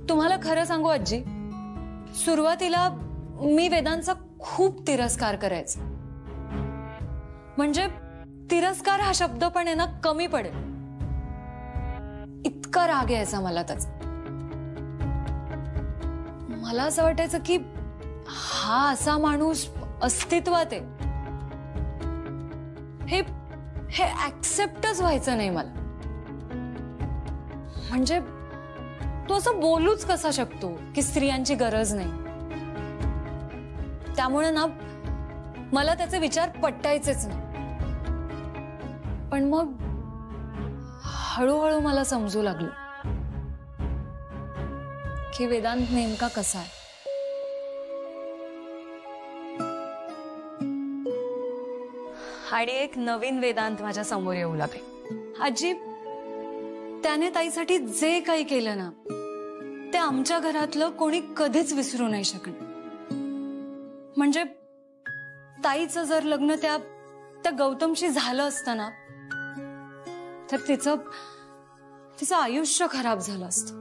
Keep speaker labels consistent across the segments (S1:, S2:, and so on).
S1: तुम्हाला खरं सांगू आजी, सुरुवातीला मी वेदांचा खूप तिरस्कार करायचे. म्हणजे तिरस्कार हा शब्द पण आहे ना कमी पडेल इतका राग यायचा मला त्याचा. मला असं वाटायचं की हा असा माणूस अस्तित्वात आहे हे ऍक्सेप्टच व्हायचं नाही मला. म्हणजे तो असं बोलूच कसा शकतो की स्त्रियांची गरज नाही. त्यामुळे ना मला त्याचे विचार पटायचेच नाही. पण मग हळूहळू मला समजू लागलं की वेदांत नेमका कसा आहे. आणि एक नवीन वेदांत माझ्या समोर येऊ लागले. आजी, त्याने ताईसाठी जे काही केलं ना ते आमच्या घरातलं कोणी कधीच विसरू नाही शकणार. म्हणजे ताईचं जर लग्न त्या गौतमशी झालं असतं ना तर तिचं आयुष्य खराब झालं असतं.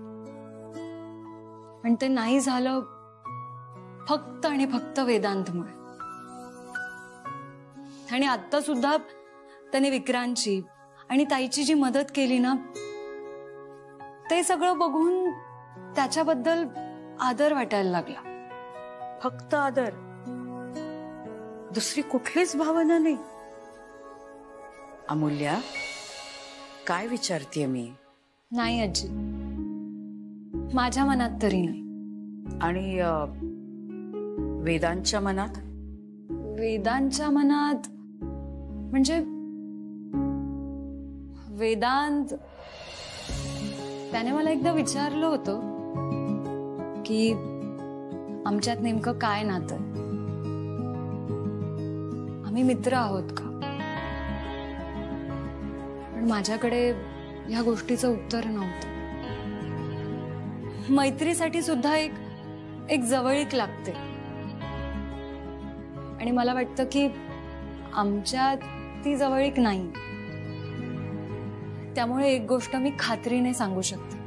S1: पण ते नाही झालं फक्त आणि फक्त वेदांतमुळे. आणि आता सुद्धा त्याने विक्रांतची आणि ताईची जी मदत केली ना ते सगळं बघून त्याच्याबद्दल आदर वाटायला लागला.
S2: फक्त आदर, दुसरी कुठलीच भावना नाही. अमूल्या, काय विचारतेय मी?
S1: नाही आजी, माझ्या मनात तरी नाही.
S2: आणि वेदांतच्या मनात?
S1: वेदांतच्या मनात म्हणजे वेदांत त्याने मला एकदा विचारलं होतं की आमच्यात नेमकं काय नातं, आम्ही मित्र आहोत का. पण माझ्याकडे या गोष्टीचं उत्तर नव्हतं. मैत्रीसाठी सुद्धा एक जवळीक लागते. आणि मला वाटतं की आमच्यात ती जवळीक नाही. त्यामुळे एक गोष्ट मी खात्रीने सांगू शकते,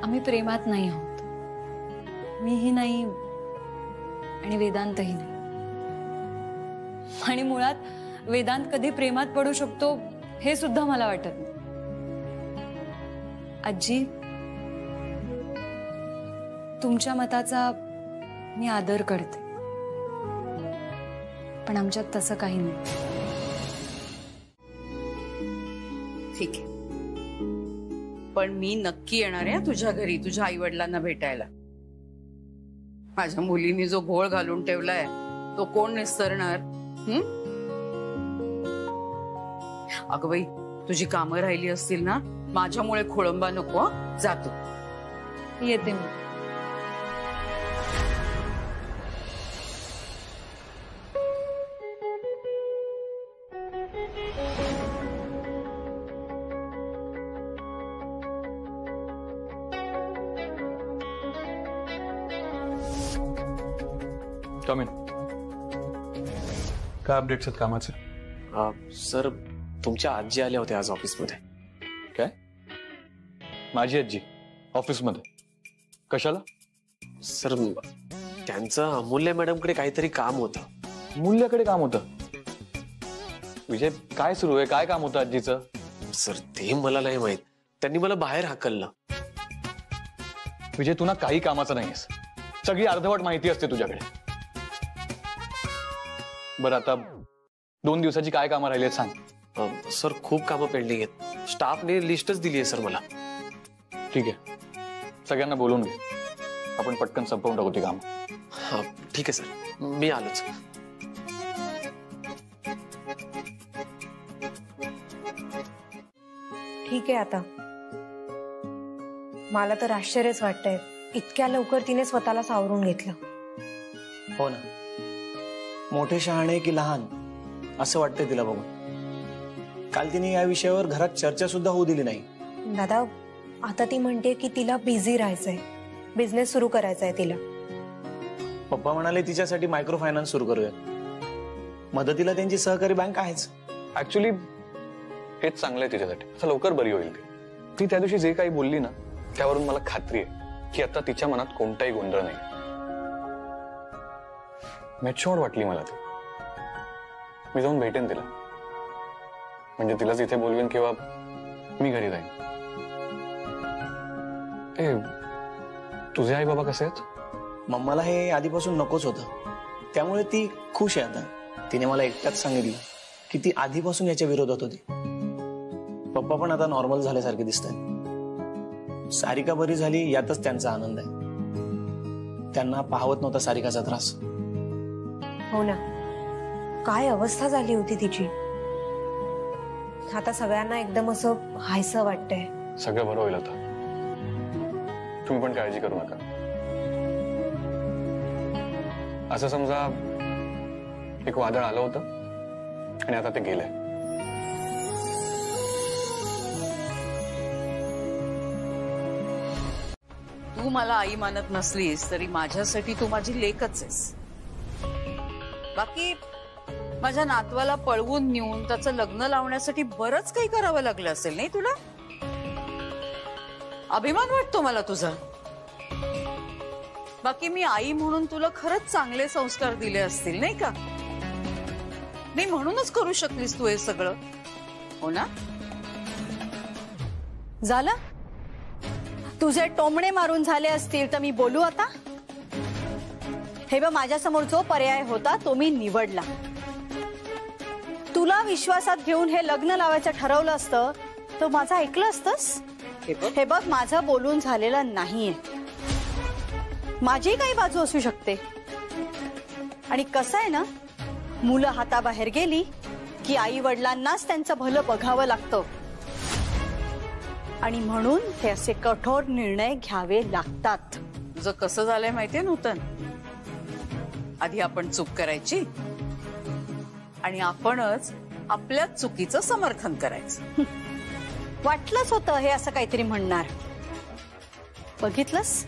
S1: आम्ही प्रेमात नाही आहोत. मीही नाही आणि वेदांतही नाही. आणि मुळात वेदांत कधी प्रेमात पडू शकतो हे सुद्धा मला वाटत नाही. आजी, तुमच्या मताचा मी आदर करते, पण आमच्यात तसं काही नाही.
S2: ठीक आहे, पण मी नक्की येणार आहे तुझ्या घरी तुझ्या आई वडिलांना भेटायला. माझ्या मुलीने जो घोळ घालून ठेवलाय तो कोण निस्तरणार? अगं बाई, तुझी कामं राहिली असतील ना, माझ्यामुळे खोळंबा नको. जातो,
S1: येते मी.
S3: कम इन. काय अपडेट्स आहेत कामाचे?
S4: सर, तुमच्या आजी आल्या होत्या आज ऑफिसमध्ये.
S3: काय? माझी आजी ऑफिसमध्ये? कशाला?
S4: सर, त्यांचं अमूल्य मॅडमकडे काहीतरी काम होतं.
S3: मूल्याकडे काम होतं? विजय, काय सुरू आहे? काय काम होतं आजीचं?
S4: सर, ते मला नाही माहित. त्यांनी मला बाहेर हाकललं.
S3: विजय, तू ना काही कामाचं नाहीयेस. सगळी अर्धवट माहिती असते तुझ्याकडे. बरं, आता 2 दिवसाची काय कामं राहिली आहेत सांग.
S4: सर, खूप कामं पेंडिंग आहेत. स्टाफने लिस्टच दिली आहे सर मला.
S3: ठीक आहे, सगळ्यांना बोलून घे. आपण पटकन संपवून टाकू ती काम.
S4: हा, ठीक आहे सर, मी आलोच.
S5: ठीक आहे. आता मला तर आश्चर्यच वाटतंय, इतक्या लवकर तिने स्वतःला सावरून घेतलं.
S6: हो ना, मोठे शहाणे की लहान असं वाटतंय तिला बघून. काल तिने या विषयावर घरात चर्चा सुद्धा होऊ दिली नाही.
S5: दादा, आता ती म्हणते की तिला बिझी राहायचंय, बिझनेस सुरू करायचा आहे तिला.
S6: पप्पा म्हणाले तिच्यासाठी मायक्रो फायनान्स सुरू करूया. मदतीला त्यांची सहकारी बँक आहेच.
S3: ऍक्च्युली हेच चांगलं आहे तिच्यासाठी. असं लवकर बरी होईल ती त्या दिवशी जे काही बोलली ना त्यावरून मला खात्री आहे की आता तिच्या मनात कोणताही गोंधळ नाही. मॅच्युअर्ड वाटली मला ती. मी जाऊन भेटेन तिला, म्हणजे तिलाच इथे बोलवेन किंवा मी घरी जाईन. तुझे आई बाबा कसे आहेत?
S6: मम्माला हे आधीपासून नकोच होतं, त्यामुळे ती खुश आहे आता. तिने मला एकट्याच सांगितलं की ती आधीपासून याच्या विरोधात होती. पप्पा पण आता नॉर्मल झाल्यासारखे दिसत आहेत. सारिका बरी झाली यातच त्यांचा आनंद आहे. त्यांना पाहवत नव्हता सारिकाचा त्रास.
S5: हो ना, काय अवस्था झाली होती तिची. आता सगळ्यांना एकदम असं हायसं वाटतंय.
S3: सगळं बरं होईल आता, तुम्ही पण काळजी करू नका. असं समजा एक वादळ आलं होतं आणि आता ते गेलंय.
S2: तू मला आई मानत नसलीस तरी माझ्यासाठी तू माझी लेकच आहेस. बाकी माझ्या नातवाला पळवून नेऊन त्याचं लग्न लावण्यासाठी बरंच काही करावं लागलं असेल नाही तुला? अभिमान वाटतो मला तुझा. बाकी मी आई म्हणून तुला खरंच चांगले संस्कार दिले असतील नाही का? नाही म्हणूनच करू शकलीस तू हे सगळं, हो ना?
S7: झालं? तुझे टोमणे मारून झाले असतील तर मी बोलू आता? हे बघ, माझ्यासमोर जो पर्याय होता तो मी निवडला. तुला विश्वासात घेऊन हे लग्न लावायचं ठरवलं असतं तर माझं ऐकलं असतंस? हे बघ, माझं बोलून झालेलं नाहीये. माझी काही बाजू असू शकते. आणि कसं आहे ना, मुलं हाताबाहेर गेली की आई वडिलांनाच त्यांचं भलं बघावं लागतं. आणि म्हणून हे असे कठोर निर्णय घ्यावे लागतात.
S2: तुझं कसं झालंय माहितीये नूतन? आधी आपण चूक करायची आणि आपणच आपल्याच चुकीचं समर्थन करायचं.
S7: वाटलंच होतं हे असं काहीतरी म्हणणार. बघितलंस?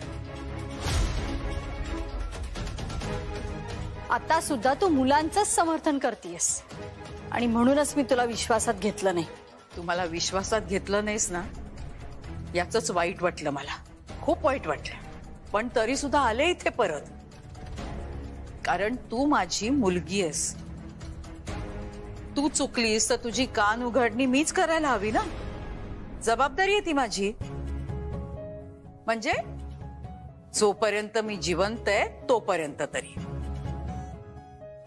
S7: आता सुद्धा तू मुलांचंच समर्थन करतेस आणि म्हणूनच मी तुला विश्वासात घेतलं नाही.
S2: तुम्हाला विश्वासात घेतलं नाहीस ना, याच वाईट वाटलं मला. खूप वाईट वाटलं. पण तरी सुद्धा आले इथे परत, कारण तू माझी मुलगी आहेस. तू चुकलीस तर तुझी कान उघडणी मीच करायला हवी ना. जबाबदारी आहे ती माझी. म्हणजे जोपर्यंत मी जिवंत आहे तोपर्यंत तरी.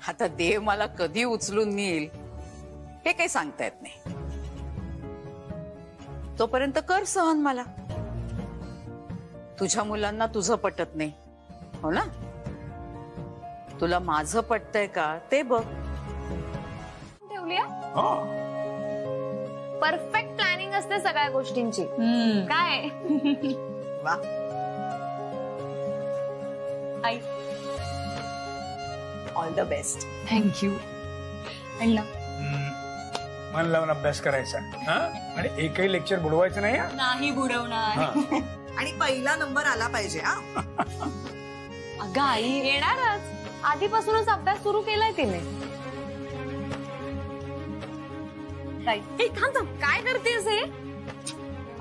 S2: आता देव मला कधी उचलून नेईल हे काही सांगता येत नाही. तोपर्यंत कर सहन मला. तुझ्या मुलांना तुझं पटत नाही, हो ना? तुला माझं पटतंय का ते बघ.
S8: ठेवलीया परफेक्ट प्लॅनिंग असते सगळ्या गोष्टींची. काय
S2: वा.
S1: आई,
S7: ऑल द बेस्ट.
S1: थँक्यू. अण्णा,
S9: मन लावून अभ्यास करायचा आणि एकही लेक्चर बुडवायचं नाही.
S1: नाही बुडवणार.
S10: आणि पहिला नंबर आला पाहिजे.
S1: अगं आई,
S8: येणारच. आधीपासूनच अभ्यास सुरू केलाय तिने.
S1: हे थांब थांब, काय करतेस हे?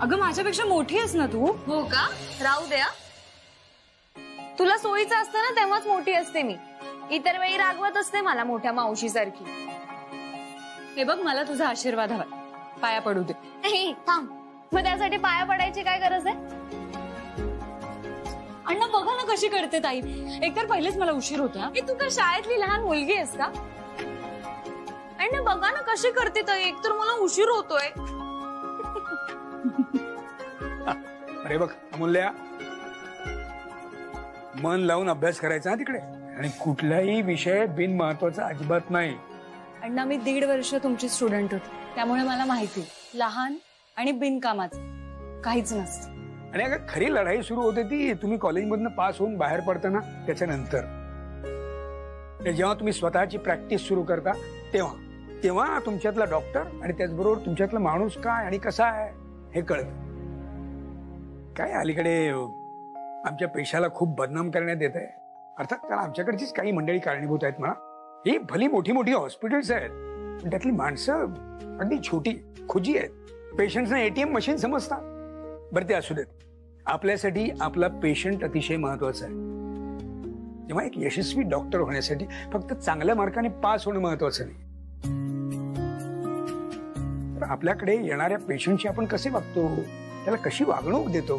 S1: अगं माझ्यापेक्षा मोठी आहेस ना तू.
S8: हो का? राहू द्या. तुला सोयीचं असतं ना तेव्हाच मोठी असते मी. इतर वेळी रागवत असते मला मोठ्या मावशी सारखी.
S1: हे बघ, मला तुझा आशीर्वाद हवा, पाया पडू दे.
S8: थांब, मग त्यासाठी पाया पडायची काय गरज आहे?
S1: अण्णा बघा ना कशी करते ताई. एकतर पहिलेच मला उशीर होता.
S8: तू काय शाळेतली लहान मुलगी आहेस का? अण्णा बघा ना कशी करते ताई. एकतर मला उशीर होतोय.
S9: अरे बघ अमूल्या, मन लावून अभ्यास करायचा तिकडे, आणि कुठलाही विषय बिन महत्वाचा अजिबात नाही.
S1: अण्णा, मी 1.5 वर्ष तुमची स्टुडंट होती, त्यामुळे मला माहिती लहान आणि बिनकामाचं काहीच नसतं.
S9: आणि अगं खरी लढाई सुरू होते ती तुम्ही कॉलेजमधनं पास होऊन बाहेर पडताना त्याच्यानंतर. जेव्हा तुम्ही स्वतःची प्रॅक्टिस सुरू करता तेव्हा तेव्हा तुमच्यातला डॉक्टर आणि त्याचबरोबर तुमच्यातला माणूस काय आणि कसा आहे हे कळत. काय अलीकडे आमच्या पेशाला खूप बदनाम करण्यात येत आहे. अर्थात कारण आमच्याकडचीच काही मंडळी कारणीभूत आहेत म्हणा. ही भली मोठी मोठी हॉस्पिटल्स आहेत, पण त्यातली माणसं अगदी छोटी खुजी आहेत. पेशंट्सना एटीएम मशीन समजतात. बरं ते असू देत, आपल्यासाठी आपला पेशंट अतिशय महत्वाचा आहे. तेव्हा एक यशस्वी डॉक्टर होण्यासाठी फक्त चांगल्या मार्काने पास होणं महत्वाचं नाही, तर आपल्याकडे येणाऱ्या पेशंटशी आपण कसे वागतो, त्याला कशी वागणूक देतो,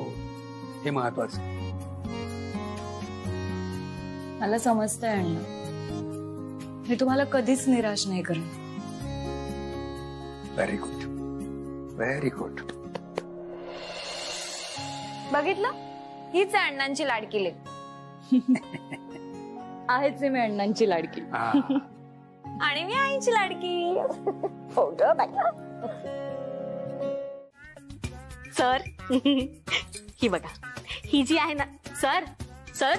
S9: हे महत्वाचं.
S1: मला समजतंय अण्णा, मी तुम्हाला कधीच निराश नाही करणार.
S9: Very good, very good.
S8: बघितलं, हीच आहे अण्णांची लाडकी लेक. आहेच मी अण्णांची लाडकी. आणि मी आईची लाडकी. हो ग बाई.
S11: सर ही बघा, ही जी आहे ना सर, सर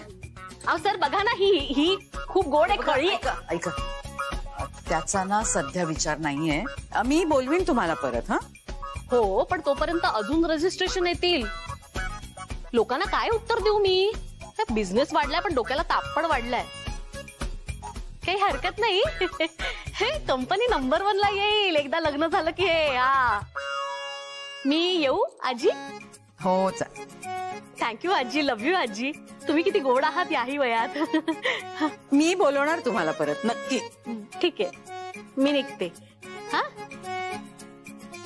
S11: अहो सर बघा ना, ही खूप गोड आहे, खळी.
S2: ऐका, त्याचा ना सध्या विचार नाहीये. मी बोलवीन तुम्हाला परत. हा
S11: हो, पण तोपर्यंत अजून रजिस्ट्रेशन येतील. लोकांना काय उत्तर देऊ मी? बिझनेस वाढलाय पण डोक्याला ताप पण वाढलाय. काही हरकत नाही, हे कंपनी नंबर 1 ला येईल एकदा लग्न झालं की. हे मी येऊ आजी?
S2: हो,
S11: थँक्यू आजी, लव्ह यू आजी. तुम्ही किती गोड आहात याही वयात.
S2: मी बोलवणार तुम्हाला परत नक्की.
S11: ठीक आहे, मी निघते. हा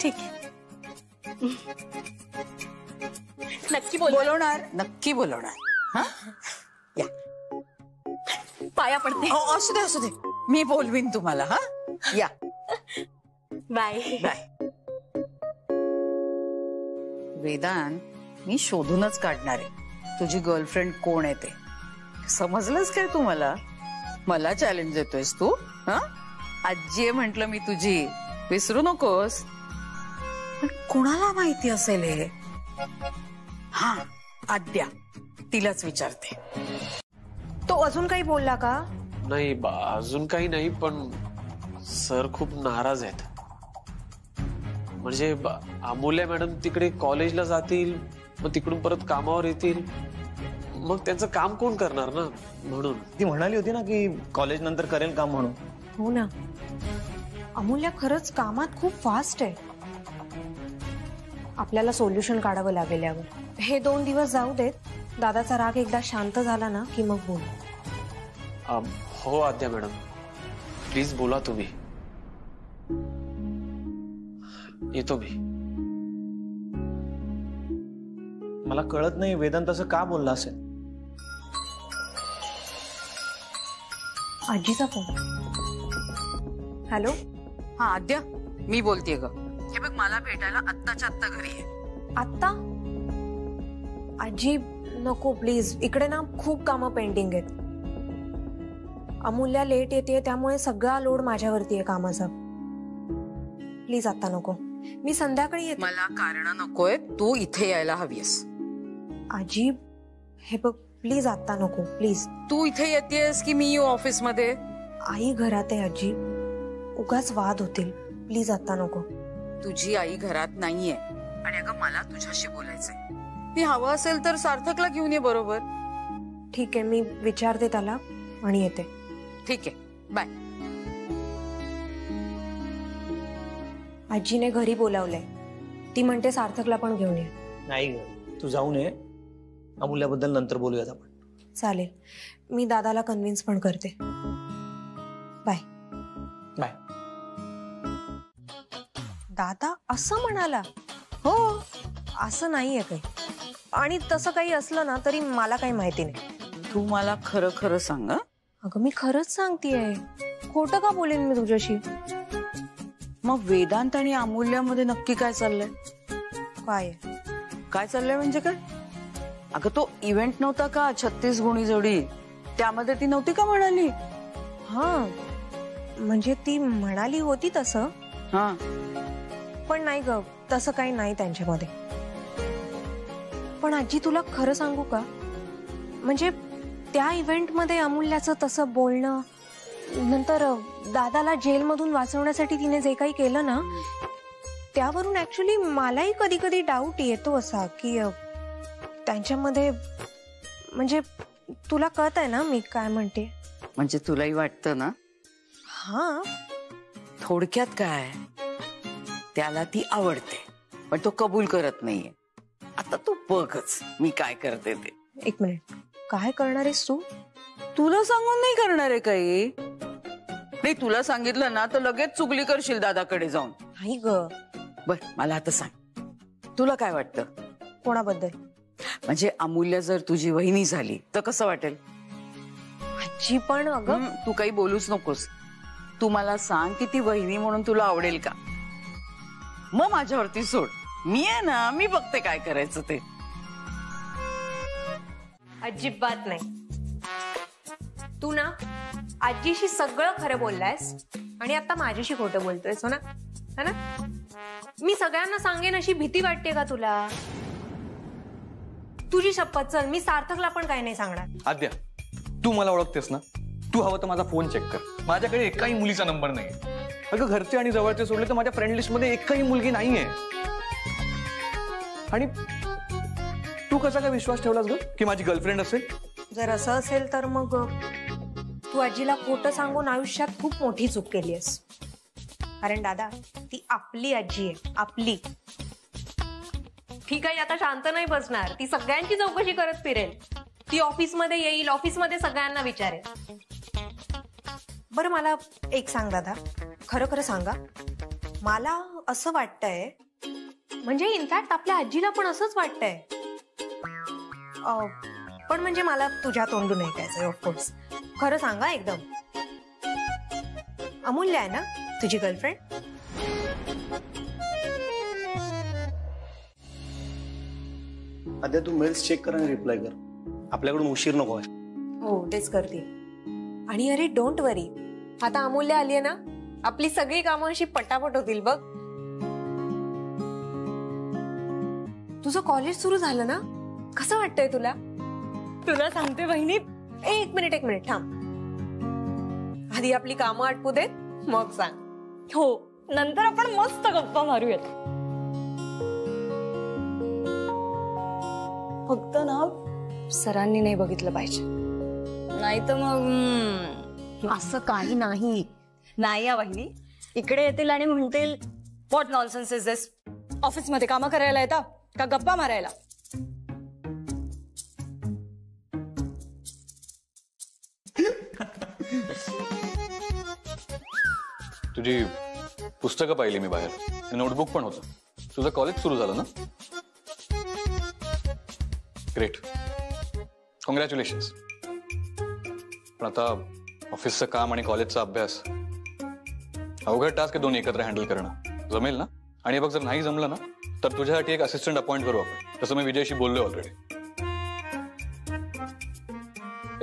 S2: ठीक आहे,
S11: नक्की
S2: बोलवणार, नक्की बोलवणार. हा या,
S11: पाया पडते.
S2: असू दे असू दे, मी बोलवीन तुम्हाला. हा या,
S11: बाय
S2: बाय. वेदांत, मी शोधूनच काढणार आहे तुझी गर्लफ्रेंड कोण आहे ते. समजलंच काय तू? मला चॅलेंज देतोयस तू? हा, आजी आहे म्हंटल मी तुझी, विसरू नकोस. पण कुणाला माहिती असेल हे? हा, आद्या, तिलाच विचारते.
S5: तो अजून काही बोलला का?
S4: नाही अजून काही नाही, पण सर खूप नाराज आहेत. म्हणजे अमूल्य मॅडम तिकडे कॉलेजला जातील, मग तिकडून परत कामावर येतील, मग त्यांचं काम कोण करणार ना, म्हणून.
S6: ती म्हणाली होती ना की कॉलेज नंतर करेल काम म्हणून.
S5: हो ना, अमूल्य खरंच कामात खूप फास्ट आहे. आपल्याला सोल्युशन काढावं लागेल यावर. हे 2 दिवस जाऊ देत, दादाचा राग एकदा शांत झाला ना की मग बोलू.
S4: हो आद्या मॅडम, प्लीज बोला तुम्ही. येतो मी.
S6: मला कळत नाही वेदांत असं का बोलला असेल.
S5: आजीचा फोन. हॅलो.
S2: हा आद्या, मी बोलतेय ग. हे बघ, मला भेटायला आत्ताच्या आत्ता घरी आहे.
S5: आत्ता? आजी नको प्लीज, इकडे ना खूप कामं पेंडिंग आहेत. अमूल्या लेट येते, त्यामुळे सगळा लोड माझ्यावरती आहे कामाचा. प्लीज आता नको, मी संध्याकाळी येते.
S2: मला कारण नकोय, तू इथे यायला हवीस.
S5: आजी हे बघ, प्लीज आता नको, प्लीज.
S2: तू इथे येतेस की मी येऊ ऑफिस मध्ये?
S5: आई घरात आहे आजी, उगाच वाद होतील. प्लीज आता नको.
S2: तुझी आई घरात नाहीये, आणि अगं मला तुझ्याशी बोलायचंय. मी हवं असेल तर सार्थकला घेऊन ये बरोबर.
S5: ठीक आहे, मी विचारते त्याला आणि येते.
S2: ठीक आहे, बाय.
S5: आजीने घरी बोलावलंय, ती म्हणते सार्थकला पण घेऊन ये.
S6: नाही ग, तू जाऊन ये. अमूल्याबद्दल नंतर बोलूयात आपण.
S5: चालेल, मी दादाला कन्व्हिन्स पण करते. Bye
S6: bye.
S5: दादा असं म्हणाला? हो, असं नाहीये काही, आणि तसं काही असलं ना तरी मला काही माहिती नाही.
S2: तू मला खरं खरं सांग.
S5: अगं मी खरंच सांगतेय, खोटं का बोलेन मी तुझ्याशी?
S2: मग वेदांत आणि अमूल्यामध्ये नक्की काय चाललंय? काय चाललंय म्हणजे काय? अगं तो इव्हेंट नव्हता का 36 गुणी जोडी, त्यामध्ये ती नव्हती का म्हणाली?
S5: हा, म्हणजे ती म्हणाली होती तसं.
S2: हा,
S5: पण नाही ग, तसं काही नाही त्यांच्यामध्ये. पण आजी तुला खरं सांगू का, म्हणजे त्या इव्हेंटमध्ये अमूल्याचं तसं बोलणं, नंतर दादाला जेलमधून वाचवण्यासाठी तिने जे काही केलं ना, त्यावरून ऍक्च्युली मलाही कधी कधी डाऊट येतो असा की त्यांच्यामध्ये, म्हणजे तुला कळत आहे ना मी काय म्हणते?
S2: म्हणजे तुलाही वाटतं ना?
S5: हा,
S2: थोडक्यात काय, त्याला ती आवडते पण तो कबूल करत नाहीये. आता तू बघच मी काय करते ते.
S5: एक मिनिट, काय करणार आहेस तू?
S2: तुला सांगून नाही करणार आहे काही. नाही, तुला सांगितलं ना तर लगेच चुगली करशील दादाकडे जाऊन.
S5: नाही ग.
S2: बर, मला आता सांग, तुला काय वाटतं?
S5: कोणाबद्दल?
S2: म्हणजे अमूल्य जर तुझी वहिनी झाली तर कसं वाटेल?
S5: आजी पण अगं.
S2: तू काही बोलूच नकोस. तू मला सांग की ती वहिनी म्हणून तुला आवडेल का? मग माझ्यावरती सोड, मी आहे ना, मी बघते काय करायचं ते.
S5: अजिबात नाही. तू ना आजीशी सगळं खरं बोललायस आणि आता माझ्याशी खोटं बोलतोयस, हो ना? है ना? मी सगळ्यांना सांगेन अशी भीती वाटते का तुला? तुझी शपथ, चल मी सार्थकला पण काही नाही सांगणार.
S3: आद्या, तू मला ओळखतेस ना, तू हवं तर माझा फोन चेक कर. माझ्याकडे एकाही मुलीचा नंबर नाही. अगं घरचे आणि जवळचे सोडले तर माझ्या फ्रेंड लिस्ट मध्ये एकही मुलगी नाहीये. आणि तू कसा काय विश्वास ठेवलास ग की माझी गर्लफ्रेंड असेल?
S5: जर असं असेल तर मग तू आजीला खोटं सांगून आयुष्यात खूप मोठी चूक केली आहेस. कारण दादा, ती आपली आजी आहे, आपली. ठीक आहे, आता शांत नाही बसणार. ती सगळ्यांची चौकशी करत फिरेल. ती ऑफिसमध्ये येईल, ऑफिसमध्ये सगळ्यांना विचारेल. बरं, मला एक सांग दादा, खरं खरं सांगा. मला असं वाटतंय, म्हणजे इनफॅक्ट आपल्या आजीला पण असंच वाटतंय. पण म्हणजे मला तुझ्या तोंडून ऐकायचंय, ऑफकोर्स. खरं सांगा एकदम. अमूल्य आहे ना तुझी गर्लफ्रेंड?
S6: आद्या, तू मेल्स चेक कर आणि रिप्लाय कर. आपल्याकडून उशीर नको आहे.
S5: हो, तेच करते. आणि अरे डोंट वरी, आता अमूल्य आलीये ना, आपली सगळी कामं अशी पटापट होतील बघ. तुझं कॉलेज सुरू झालं ना, कसं वाटतंय तुला? तुला सांगते बहिणी, एक मिनिट थांब. आधी आपली कामं आटपू दे, मग सांग.
S8: हो, नंतर आपण मस्त गप्पा मारूयात. फक्त ना सरांनी नाही बघितलं पाहिजे, नाही तर मग
S1: असं काही नाही. नाही या वहिनी इकडे येतील आणि म्हणतील, व्हॉट नॉनसेन्स इज दिस? ऑफिसमध्ये कामं करायला येता का गप्पा मारायला?
S3: तुझी पुस्तकं पाहिली मी बाहेर, नोटबुक पण होतं. तुझं कॉलेज सुरू झालं ना? Great, congratulations. पण आता ऑफिसचं काम आणि कॉलेजचा अभ्यास, अवघड टास्क आहे दोन्ही एकत्र हँडल करणं. जमेल ना? आणि बघ, जर नाही जमलं ना तर तुझ्यासाठी एक असिस्टंट अपॉइंट करू आपण. तसं मी विजयशी बोललोय ऑलरेडी.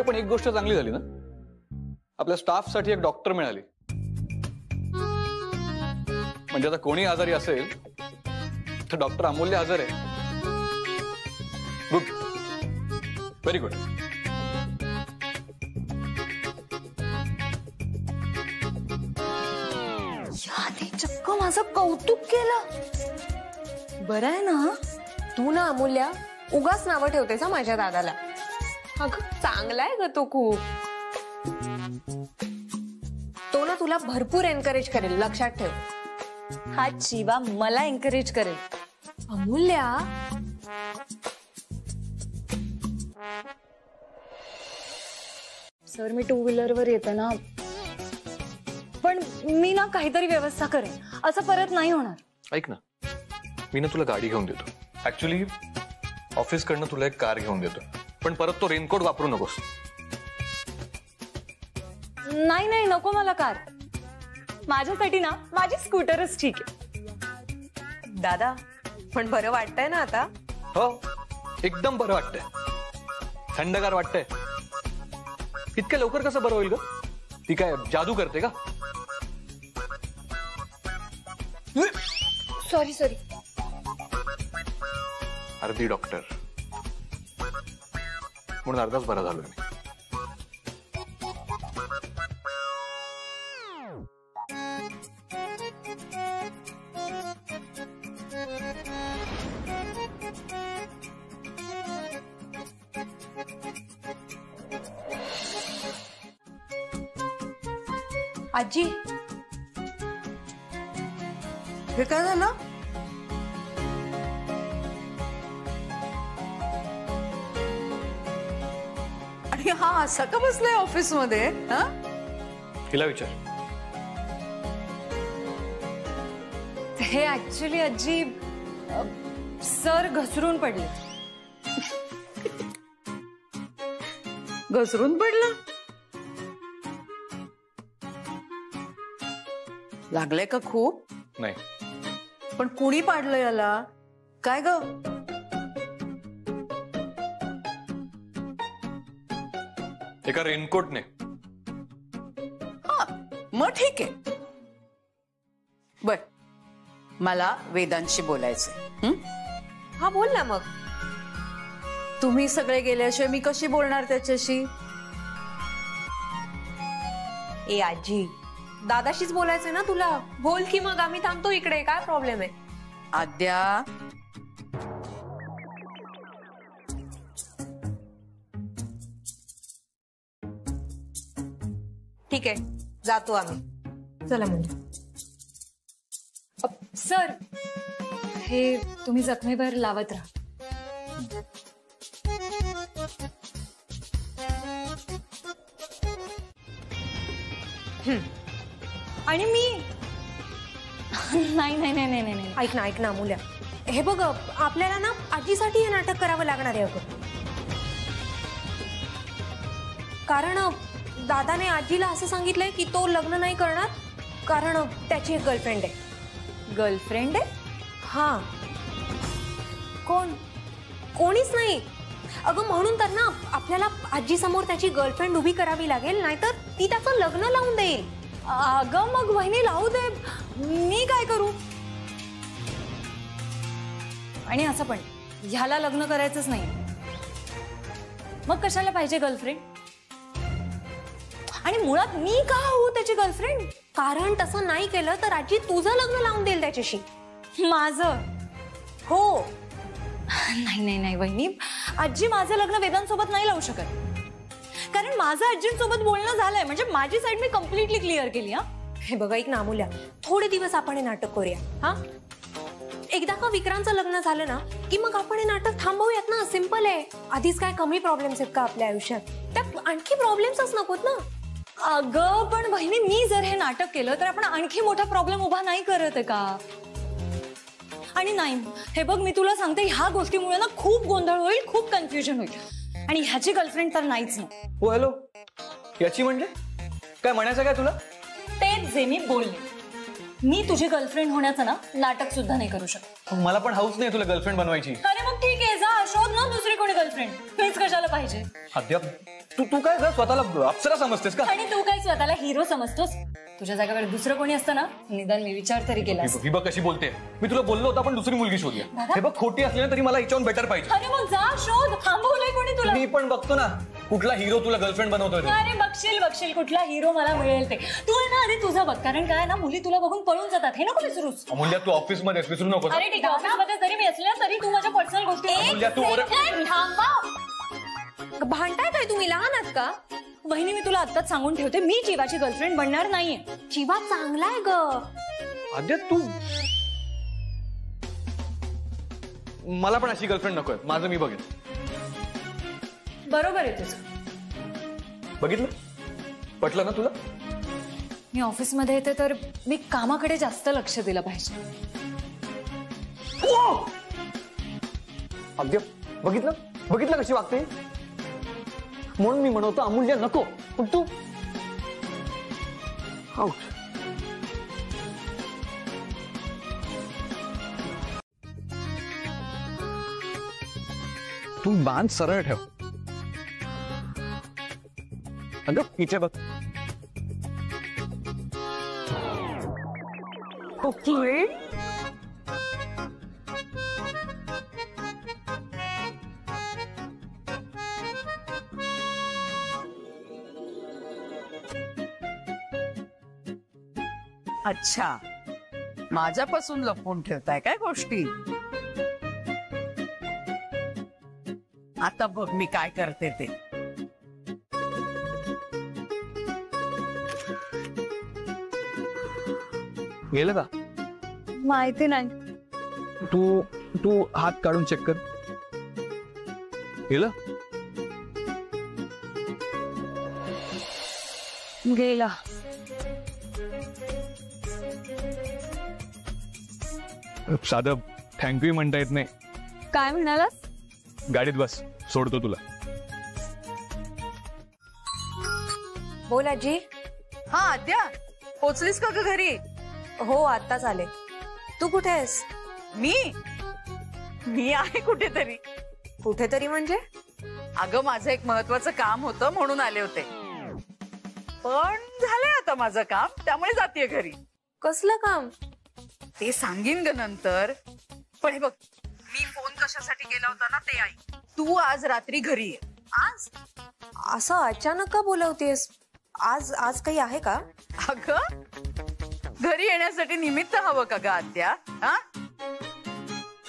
S3: पण एक गोष्ट चांगली झाली ना, आपल्या स्टाफसाठी एक डॉक्टर मिळाली. म्हणजे आता कोणी आजारी असेल तर डॉक्टर अमूल्य हजर आहे. Good, very good.
S1: याने चक्क माझं कौतुक केलं. बरं आहे ना?
S5: तू ना अमूल्य उगाच नावं ठेवतेस हा माझ्या दादाला. अगं चांगला आहे ग तो खूप. तो ना तुला भरपूर एनकरेज करेल, लक्षात ठेव.
S1: हा शिवा मला एनकरेज करेल.
S5: अमूल्या,
S1: सर मी टू व्हीलरवर येते ना, पण मी ना काहीतरी व्यवस्था करेन. असं परत नाही होणार.
S3: ऐक ना, मी ना तुला गाडी घेऊन देतो. ऍक्च्युली ऑफिस कडनं तुला एक कार घेऊन देतो, पण परत तो रेनकोट वापरू नकोस.
S1: नाही नाही, नको मला कार. माझ्यासाठी ना माझी स्कूटरच ठीक आहे.
S5: दादा पण बरं वाटतंय ना आता?
S3: हो, एकदम बरं वाटतंय, थंडगार वाटतंय. इतक्या लवकर कसं बरं होईल ग? ती काय जादू करते का?
S1: Sorry sorry.
S3: अर्धी डॉक्टर म्हणून अर्धाच बरा झालोय मी.
S5: आजी,
S2: हे काय झालं? आणि हा असा का बसलाय ऑफिस मध्ये? हा,
S3: हिला विचार.
S1: हे ऍक्च्युली आजी सर घसरून पडले.
S2: घसरून पडलं? लागलंय का खूप?
S3: नाही.
S2: पण कुणी पाडलं याला? काय ग?
S3: एका रेनकोटने.
S2: हा, मग ठीक आहे. बर, मला वेदांशी बोलायचंय.
S5: हा बोल ना मग.
S2: तुम्ही सगळे गेल्याशिवाय मी कशी बोलणार त्याच्याशी?
S5: ए आजी, दादाशीच बोलायचंय ना तुला. बोल की मग, आम्ही थांबतो इकडे. काय प्रॉब्लेम आहे?
S2: आद्या,
S5: ठीक आहे, जातो आम्ही. चला म्हणजे.
S1: सर, हे तुम्ही जखमेवर लावत राहा. आणि मी नाही नाही नाही नाही नाही.
S5: ऐक ना अमूल्या, हे बघ, आपल्याला ना आजीसाठी हे नाटक करावं लागणार आहे अगं. कारण दादाने आजीला असं सांगितलंय की तो लग्न नाही करणार, कारण त्याची एक गर्लफ्रेंड आहे.
S1: गर्लफ्रेंड आहे?
S5: हा.
S1: कोण?
S5: कोणीच नाही अगं. म्हणून तर ना आपल्याला आजी समोर त्याची गर्लफ्रेंड उभी करावी लागेल, नाहीतर ती त्याचं लग्न लावून देईल.
S1: अगं मग वहिनी लावू दे, मी काय करू? आणि असं पण ह्याला लग्न करायचंच नाही, मग कशाला पाहिजे गर्लफ्रेंड? आणि मुळात मी का होऊ त्याची गर्लफ्रेंड?
S5: कारण तसं नाही केलं तर आजी तुझं लग्न लावून देईल त्याच्याशी.
S1: माझं?
S5: हो.
S1: नाही नाही नाही वहिनी, आजी माझं लग्न वेदांसोबत नाही लावू शकत. कारण माझं आजींसोबत बोलणं झालंय, म्हणजे माझी साईड मी कम्प्लिटली क्लिअर केली. हा,
S5: हे बघा, एक ना अमूल्या, थोडे दिवस आपण हे नाटक करूया. हा, एकदा का विक्रांतचं लग्न झालं ना की मग आपण हे नाटक थांबवूयात ना. सिंपल आहे. आधीच काय कमी प्रॉब्लेम्स आहेत का आपल्या आयुष्यात? त्या आणखी प्रॉब्लेम्सच नकोत ना.
S1: अगं पण बहिणी, मी जर हे नाटक केलं तर आपण आणखी मोठा प्रॉब्लेम उभा नाही करत का? आणि नाही, हे बघ, मी तुला सांगते, ह्या गोष्टीमुळे ना खूप गोंधळ होईल, खूप कन्फ्युजन होईल. आणि ह्याची गर्लफ्रेंड तर नाहीच ना.
S6: हो हॅलो, याची म्हणजे काय म्हणायचं काय तुला?
S1: तेच जे मी बोलले, मी तुझी गर्लफ्रेंड होण्याचं ना नाटक सुद्धा नाही करू शकत.
S6: मला पण हाऊस नाही तुला गर्लफ्रेंड बनवायची.
S1: अरे मग ठीक आहे, जा शोध ना दुसरी कोणी गर्लफ्रेंड. मीच कशाला पाहिजे?
S6: अद्याप तू काय स्वतःला अप्सरा समजतेस का?
S1: आणि तू काय स्वतःला हिरो समजतोस? तुझ्या जागेवर दुसरं कोणी असतं ना, निदान मी विचार तरी केला.
S6: ही बघ कशी बोलते. मी तुला बोललो होता पण दुसरी मुलगी शोधूया. हे बघ, खोटी असली ना तरी मला हिच्याहून बेटर पाहिजे.
S1: अरे मग जा शोध, थांबवलंय कोणी तुला?
S6: मी पण बघतो ना कुठला हिरो तुला गर्लफ्रेंड बनवतोय.
S1: अरे बघशील कुठला हिरो मला मिळेल ते. तू आहे ना आधी तुझं बघ, कारण काय ना, मुली तुला बघून पळून जातात. हे नको विसरूस.
S6: अमूल्या, तू ऑफिस मध्ये विसरू नको.
S1: अरे ठीक आहे, ऑफिसमध्ये जरी मी असले तरी तू माझ्या पर्सनल गोष्टी.
S6: अमूल्या, तू
S1: थांबा.
S5: भांडताय काय तुम्ही? लहान आहात का?
S1: वहिनी, मी तुला आत्ताच सांगून ठेवते, मी जीवाची गर्लफ्रेंड बनणार नाहीये.
S5: जीवा चांगला आहे ग.
S6: आद्या, तू मला पण अशी गर्लफ्रेंड नकोय. माझं मी बघेन.
S1: बरोबर आहे तुझं.
S6: बघितलं? पटलं ना तुला?
S1: मी ऑफिसमध्ये येते तर मी कामाकडे जास्त लक्ष दिलं पाहिजे.
S6: अद्या, बघितलं कशी वागते? म्हणून मी म्हणतो अमूल्य नको, पण तू तू बांध सरळ ठेव. अगं पिछे बघ.
S5: ओके.
S2: अच्छा, माझ्यापासून लपवून ठेवताय काय गोष्टी? आता बघ मी काय करते ते.
S6: गेलं का?
S1: माहिती नाही.
S12: तू तू हात काढून चेक कर.
S3: गेलं?
S1: गेला.
S12: साधं थँक्यू म्हणता येत नाही.
S1: काय म्हणालास?
S12: गाडीत बस, सोडतो तुला.
S5: बोल आजी.
S2: हा आद्या, पोचलीस का ग घरी?
S5: हो आत्ताच आले. तू कुठे आहेस?
S2: मी आहे कुठेतरी.
S5: कुठेतरी म्हणजे?
S2: अगं माझं एक महत्वाचं काम होतं म्हणून आले होते, पण झालंय आता माझं काम, त्यामुळे जातेय घरी.
S5: कसलं काम?
S2: ते सांगीन ग नंतर. पण हे बघ, मी फोन कशासाठी केला होता ना ते ऐक. तू आज रात्री घरी ये. आज
S5: असं अचानक का बोलवतेस? आज आज काही आहे का?
S2: अगं घरी येण्यासाठी निमित्त हवं का ग आद्या? हा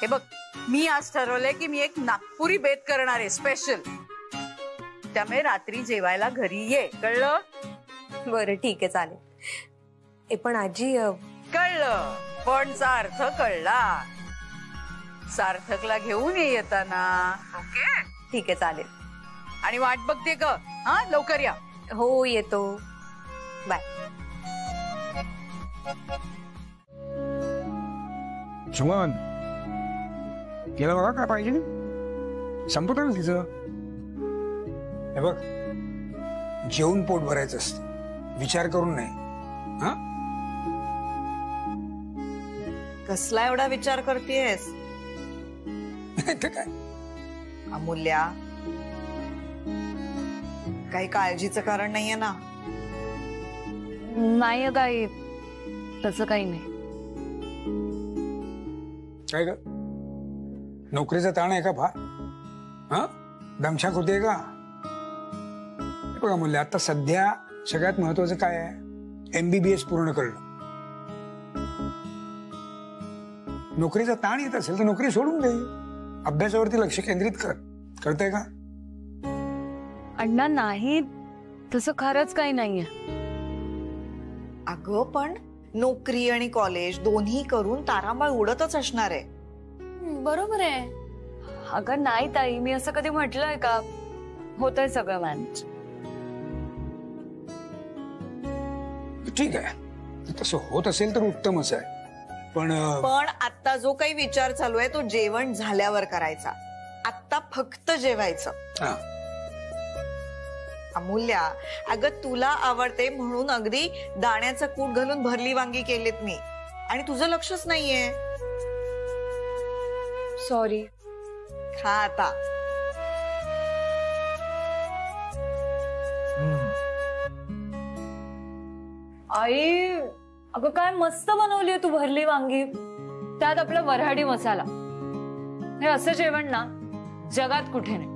S2: हे बघ, मी आज ठरवलंय की मी एक नागपुरी बेत करणार आहे स्पेशल. त्यामुळे रात्री जेवायला घरी ये, कळलं?
S5: बरं ठीक आहे चालेल. ए पण आजी
S2: कळलं, पण अर्थ कळला. सार्थकला घेऊन ये येताना. ओके
S5: ठीक आहे चालेल.
S2: आणि वाट बघते ग. हा लवकर या.
S5: हो येतो. बाय.
S9: सुमन, गेला बघा काय पाहिजे संपत ना तिचं. हे बघ, जेवून पोट भरायचं असतं, विचार करून नाही. हा
S10: कसला एवढा विचार करतेस?
S9: काय
S10: अमूल्या, काही काळजीचं कारण नाहीये ना?
S1: नाही काही तसं काही नाही.
S9: काय ग, नोकरीचा ताण आहे का फार? हा दमछाक होते का? बघा मुले, आता सध्या सगळ्यात महत्वाचं काय आहे? MBBS पूर्ण करणं. नोकरीचा ताण येत असेल तर नोकरी सोडून दे, अभ्यासावरती लक्ष केंद्रित कर. कळतंय का?
S1: अण्णा नाही, तसं खरंच काही नाहीये.
S10: अगं पण नोकरी आणि कॉलेज दोन्ही करून तारांबळ उडतच असणार आहे.
S1: बरोबर आहे. अगं नाही ताई, मी असं कधी म्हटलंय का? होतंय सगळं मॅनेज.
S9: ठीक आहे, तसं होत असेल तर उत्तमच आहे. पण
S10: आता जो काही विचार चालू आहे तो जेवण झाल्यावर करायचा. आता फक्त जेवायचं. अमूल्या, अगं तुला आवडते म्हणून अगदी दाण्याचं कूट घालून भरली वांगी केलीत मी, आणि तुझं लक्षच नाहीये.
S1: सॉरी.
S10: खा आता.
S1: आई, अगं काय मस्त बनवली तू भरली वांगी, त्यात आपला वऱ्हाडी मसाला. हे असं जेवण ना जगात कुठे नाही.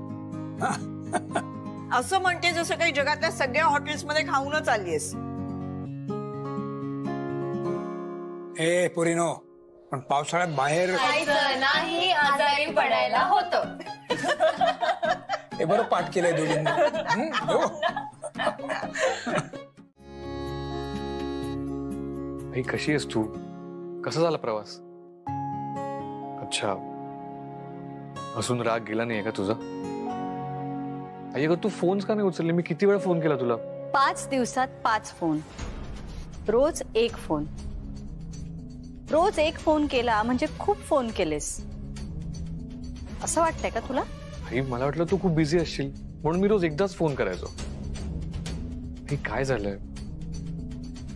S10: असं म्हणते जसं काही जगातल्या सगळ्या हॉटेल्स मध्ये खाऊनच आलीयस.
S9: ए पोरीनो, पण पावसाळ्यात बाहेर
S1: नाही आजारी पडायला होतं.
S9: हे बरं पाठ केलंय दोघींनी.
S3: आई कशी आहेस तू? कसा झाला प्रवास? अच्छा, अजून राग गेला नाहीये का तुझा? आई अगं तू फोन्स का नाही उचलले? मी किती वेळा फोन केला तुला.
S7: 5 दिवसात 5 फोन, रोज 1 फोन. रोज 1 फोन केला म्हणजे खूप फोन केलेस असं वाटतंय का तुला?
S3: आई मला वाटलं तू खूप बिझी असशील म्हणून मी रोज एकदाच फोन करायचो. हे काय झालंय?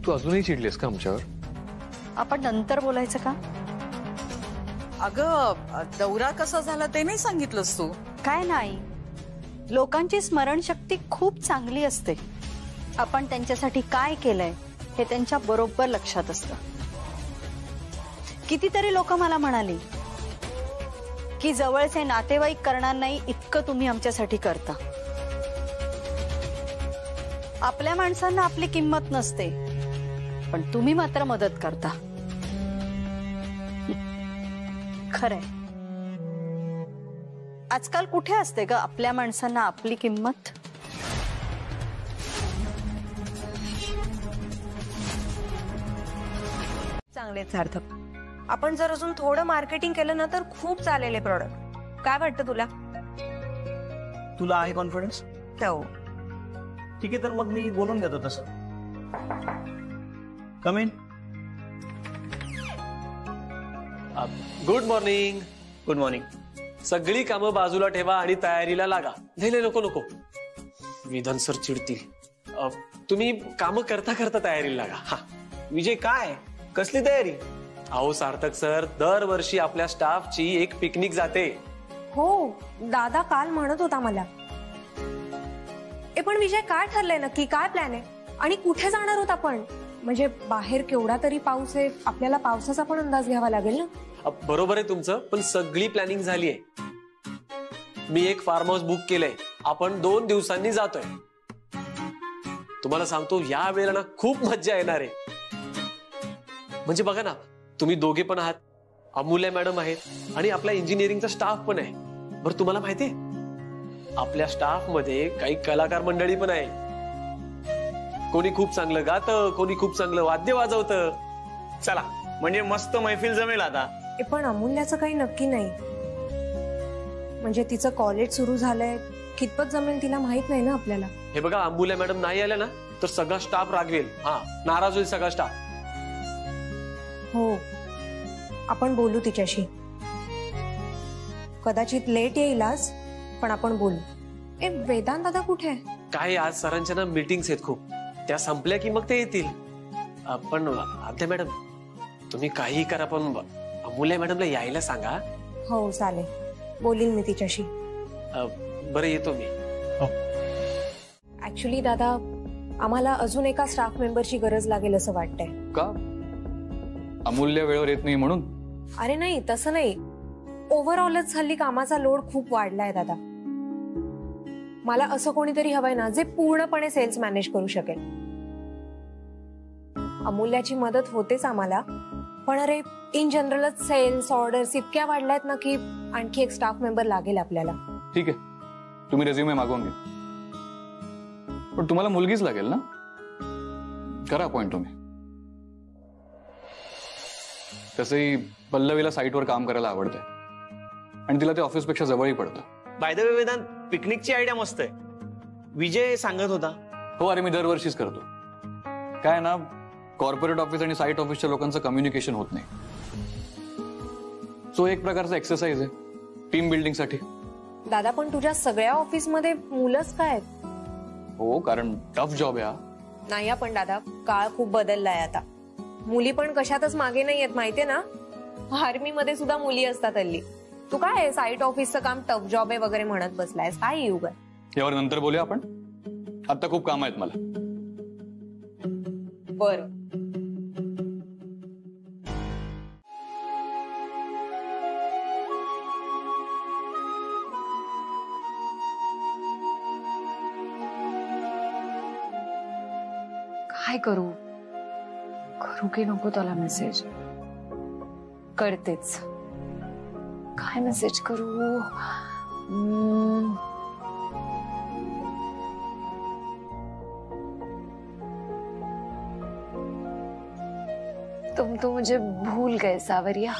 S3: तू अजूनही चिडलीस का आमच्यावर?
S7: आपण नंतर बोलायचं का?
S2: अगं दौरा कसा झाला ते नाही सांगितलंस तू?
S7: काय नाही, लोकांची स्मरणशक्ती खूप चांगली असते. आपण त्यांच्यासाठी काय केलंय हे त्यांच्या बरोबर लक्षात असतं. कितीतरी लोक मला म्हणाली की जवळचे नातेवाईक करणार नाही इतकं तुम्ही आमच्यासाठी करता. आपल्या माणसांना आपली किंमत नसते, पण तुम्ही मात्र मदत करता. खरंय, आजकाल कुठे असते ग आपल्या माणसांना आपली किंमत?
S5: चांगले सार्थक, आपण जर अजून थोडं मार्केटिंग केलं ना तर खूप चालेल हे प्रॉडक्ट. काय वाटतं तुला?
S6: तुला आहे कॉन्फिडन्स?
S5: हो.
S6: ठीक आहे, तर मग मी बोलून देतो तसं. Come in.
S4: Good morning.
S6: Good morning.
S4: सगळी कामं बाजूला ठेवा आणि तयारीला लागा. नाही नको नको, विधान सर चिडतील. तुम्ही कामं करता करता तयारीला लागा. हा.
S6: विजय, काय कसली तयारी?
S4: अहो सार्थक सर, दरवर्षी आपल्या स्टाफची एक पिकनिक जाते.
S5: हो, दादा काल म्हणत होता मला. पण विजय, काय ठरलंय नक्की? काय प्लॅन आहे आणि कुठे जाणार होत आपण? म्हणजे बाहेर केवढा तरी पाऊस आहे, आपल्याला पावसाचा पण अंदाज घ्यावा लागेल ना.
S4: बरोबर आहे तुमचं, पण सगळी प्लॅनिंग झाली आहे. मी एक फार्म हाऊस बुक केलंय. आपण 2 दिवसांनी जातोय. तुम्हाला सांगतो, या वेळेला ना खूप मज्जा येणार आहे. म्हणजे बघा ना, तुम्ही दोघे पण आहात, अमूल्य मॅडम आहेत आणि आपला इंजिनिअरिंगचा स्टाफ पण आहे. बरं, तुम्हाला माहितीये आपल्या स्टाफ मध्ये काही कलाकार मंडळी पण आहे. कोणी खूप चांगलं गातं, कोणी खूप चांगलं वाद्य वाजवतं.
S6: चला, म्हणजे मस्त मैफिल जमेल आता.
S5: पण अमूल्याचं काही नक्की नाही. म्हणजे तिचं कॉलेज सुरू झालंय, कितपत जमेल तिला माहित नाही ना आपल्याला.
S4: हे बघा, अमूल्य मॅडम नाही आल्या ना तर सगळा स्टाफ रागवेल. हा, नाराज होईल सगळा स्टाफ.
S5: हो, आपण बोलू तिच्याशी. कदाचित लेट येईल आज, पण आपण बोलू. वेदांत दादा कुठे आहे?
S4: काय, आज सरांच्या ना मीटिंग्स आहेत खूप. त्या संपल्या की मग ते येतील. पण आद्या मॅडम, तुम्ही काही करा, पण अमूल्य मॅडमला यायला सांगा.
S5: हो चालेल, बोलील मी तिच्याशी.
S4: बरं, येतो मी.
S5: ऍक्च्युली दादा, आम्हाला अजून एका स्टाफ मेंबरची गरज लागेल असं वाटतंय.
S3: का? अमूल्य वेळेवर येत नाही म्हणून?
S5: अरे नाही, तसं नाही. ओव्हरऑलच हल्ली कामाचा लोड खूप वाढलाय दादा. मला असं कोणीतरी हवंय ना जे पूर्णपणे सेल्स मॅनेज करू शकेल. अमूल्याची मदत होतेच आम्हाला, पण अरे इन जनरलच सेल्स ऑर्डर्स इतक्या वाढल्यात ना की आणखी एक स्टाफ मेंबर लागेल आपल्याला.
S3: ठीक आहे, तुम्ही रेझ्युमे मागवून घ्या. पण तुम्हाला मुलगीच लागेल ना? करा अपॉइंट तुम्ही. तसंही पल्लवीला साईटवर काम करायला आवडतंय आणि तिला ते ऑफिसपेक्षा जवळही पडतं.
S6: बाय द वे वेदांत, पिकनिकची आयडिया मस्त आहे. विजय सांगत होता.
S3: हो, अरे मी दरवर्षीच करतो. काय ना, कॉर्पोरेट ऑफिस आणि साईट ऑफिसच्या लोकांचं कम्युनिकेशन होत नाही. सो एक प्रकारचा एक्सरसाइज आहे टीम बिल्डिंग साठी.
S5: दादा, पण तुझ्या सगळ्या ऑफिसमध्ये मुलंच काय?
S3: हो, कारण टफ जॉब आहे हा.
S5: नाही पण दादा, काळ खूप बदललाय आता. मुली पण कशातच मागे नाही येत, माहितीये ना. आर्मीमध्ये सुद्धा मुली असतात हल्ली. तू काय साईट ऑफिसचं काम टफ जॉब आहे वगैरे म्हणत बसलायस, काय येऊ काय?
S3: यावर नंतर बोलूया आपण. आता खूप काम आहेत मला.
S5: बरं.
S1: काय करू? करू की नको त्याला मेसेज? करतेच. काय मेसेज करू? तुम तो मुझे भूल गए सावरिया.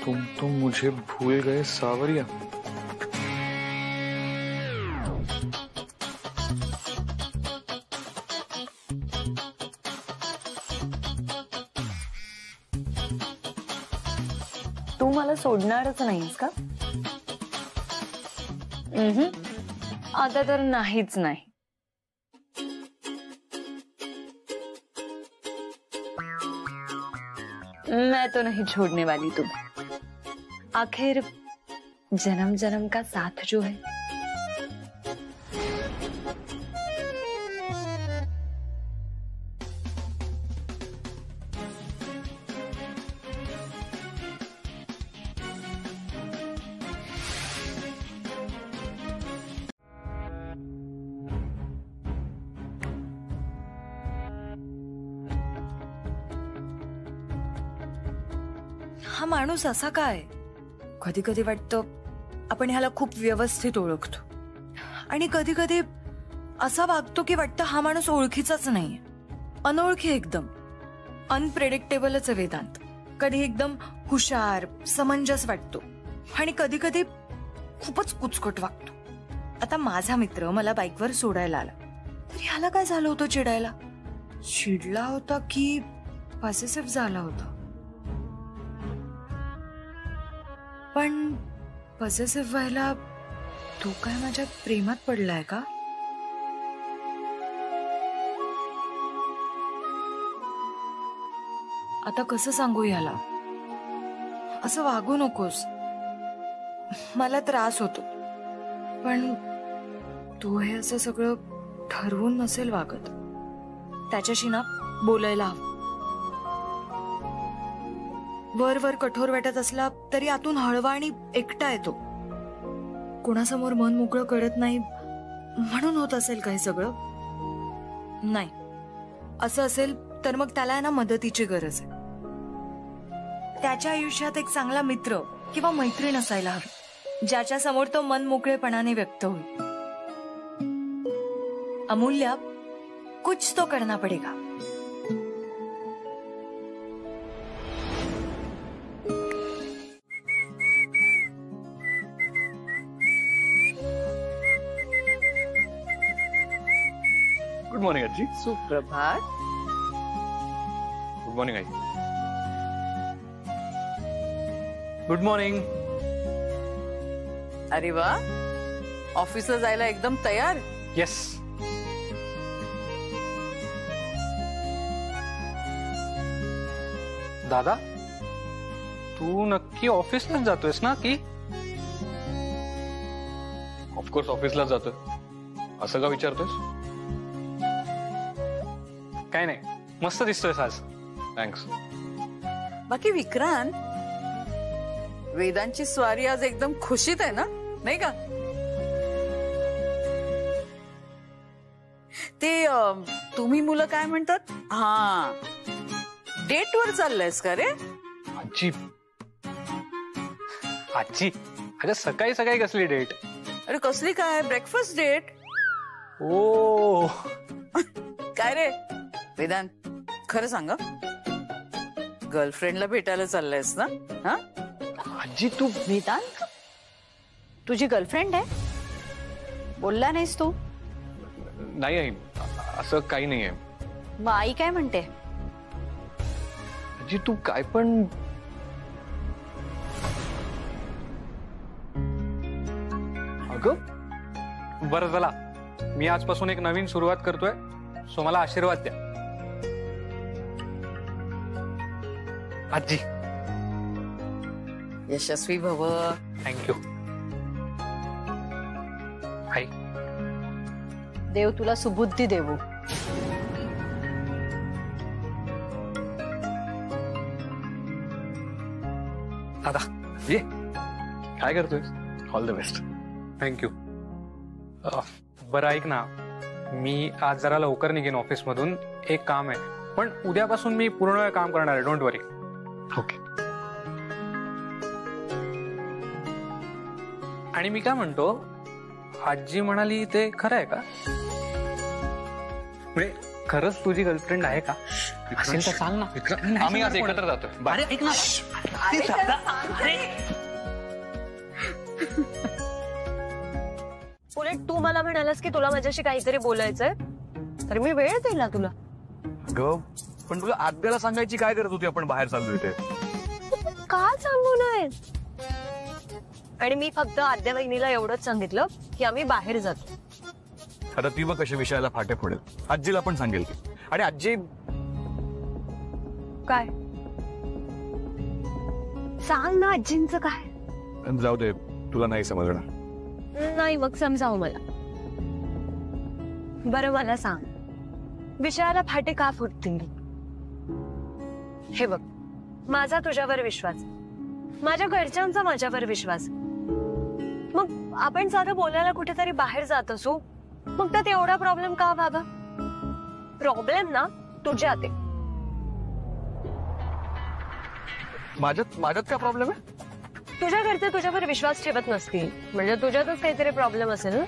S3: तुम तो मुझे भूल गए सावरिया.
S1: तू मला सोडणारच नाहीस का? आता तर नाहीच नाही. मैं तो नहीं छोड़ने वाली तुम्हें. आखिर जन्म जन्म का साथ जो है. हा माणूस असा काय? कधी कधी वाटतं आपण ह्याला खूप व्यवस्थित ओळखतो आणि कधी कधी असा वागतो की वाटतं हा माणूस ओळखीचाच नाहीये, अनोळखी एकदम. अनप्रेडिक्टेबलच आहे वेदांत. कधी एकदम हुशार समंजस वाटतो आणि कधी कधी खूपच कुचकट वागतो. आता माझा मित्र मला बाईकवर सोडायला आला तर ह्याला काय झालं होतं चिडायला? चिडला होता की पॉसेसिव्ह झाला होता? पण पॉसेसिव्ह व्हायला तो काय माझ्या प्रेमात पडलाय का? आता कसं सांगू याला? असं वागू नकोस, मला त्रास होतो. पण तू हे असं सगळं ठरवून नसेल वागत. त्याच्याशी ना बोलायला हवं. वर वर कठोर वाटत असला तरी आतून हळवा आणि एकटा येतो. कोणासमोर मन मोकळं करत नाही म्हणून होत असेल काही सगळं? नाही, असं असेल तर मग त्याला ना मदतीची गरज आहे. त्याच्या आयुष्यात एक चांगला मित्र किंवा मैत्रीण असायला हवी ज्याच्या समोर तो मन मोकळेपणाने व्यक्त होईल. अमूल्य, कुछ तो करना पडेगा.
S3: गुड मॉर्निंग आजी.
S2: सुप्रभात.
S3: Good morning I. Good morning.
S2: अरे वा, ऑफिसला जायला एकदम तयार.
S3: येस.
S12: दादा, तू नक्की ऑफिसलाच जातोयस ना की?
S3: ऑफकोर्स ऑफिसला जातोय. असं का विचारतोयस?
S12: काय नाही, मस्त दिसतोयस आज.
S3: थँक्स.
S2: बाकी विक्रांत, वेदांची स्वारी आज एकदम खुशीत आहे ना, नाही का? ते तुम्ही मुलं काय म्हणतात, हा, डेट वर चाललंयस का रे?
S12: आजी, आजी अगं सकाळी सकाळी कसली डेट?
S2: अरे कसली काय, ब्रेकफास्ट डेट.
S12: ओ
S2: काय रे वेदांत, खरं सांग, गर्लफ्रेंडला भेटायला चाललंयस ना? हा
S12: आजी तू.
S7: वेदांत, तुझी गर्लफ्रेंड आहे? बोलला नाहीस तू?
S3: नाही आई, असं काही नाहीये.
S7: मग आई काय म्हणते?
S3: आजी तू काय पण.
S12: अगं बरं चला, मी आजपासून एक नवीन सुरुवात करतोय, सो मला आशीर्वाद द्या आजी.
S2: यशस्वी भव.
S12: थँक्यू आई.
S7: देव तुला सुबुद्धी देवो.
S12: दादा
S3: ये, काय करतोय? All the best.
S12: थँक्यू. बरं ऐक ना, मी आज जरा लवकर निघेन ऑफिसमधून, एक काम आहे, पण उद्यापासून मी पूर्ण वेळ काम करणार आहे, डोंट वरी.
S3: ओके.
S12: आणि मी काय म्हणतो, आजी म्हणाली ते खरं आहे का? म्हणजे खरंच तुझी गर्लफ्रेंड आहे का? असेल तर सांग ना.
S3: आम्ही आज एकत्र जातोय.
S12: अरे ऐक ना.
S5: उलट तू मला म्हणालास की तुला माझ्याशी काहीतरी बोलायचंय, तर मी वेळ दिला तुला.
S13: अगं पण तुला आद्याला सांगायची काय गरज होती आपण बाहेर चाललोय ते?
S5: का सांगू नये? आणि मी फक्त आद्या वहिनीला एवढंच सांगितलं की आम्ही बाहेर जातो.
S13: आता ती मग कशा विषयाला फाटे फोडेल, आजीला पण सांगेल की. आणि आजी
S5: काय सांग ना, आजींचं काय?
S13: जाऊ दे, तुला नाही समजणार.
S5: नाही मग समजाव मला. बरं मला सांग, विषयाला फाटे का फुटतील? हे बघ, माझा तुझ्यावर विश्वास, माझ्या घरच्यांचा माझ्यावर विश्वास. मग आपण साधं बोलायला कुठेतरी बाहेर जात असू, मग त्यात एवढा प्रॉब्लेम का बाबा? प्रॉब्लेम ना तुझ्यात आहे.
S13: माझ्यात काय प्रॉब्लेम आहे?
S5: तुझ्या घरचे तुझ्यावर विश्वास ठेवत नसतील, म्हणजे तुझ्यातच काहीतरी प्रॉब्लेम असेल ना.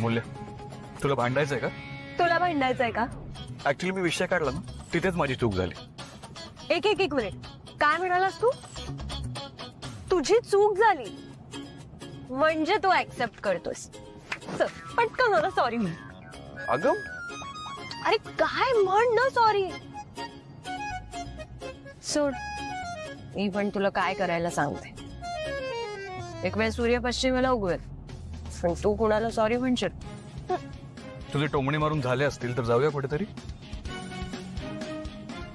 S13: मूल्य, तुला भांडायचंय का?
S5: तुला भांडायचंय का?
S13: ऍक्च्युली मी विषय काढला ना, तिथेच माझी चूक झाली.
S5: एक मिनिट, काय म्हणालास तू? तुझी चूक झाली म्हणजे तू ऍक्सेप्ट करतोस. चल पटकन मला सॉरी म्हण.
S13: अगं
S5: अरे काय म्हण ना सॉरी. सोड, मी पण तुला काय करायला सांगते. एक वेळ सूर्य पश्चिमेला उगवेल, पण तू कुणाला सॉरी म्हणशील?
S13: तुझे टोमणे मारून झाले असतील तर जाऊया कुठेतरी.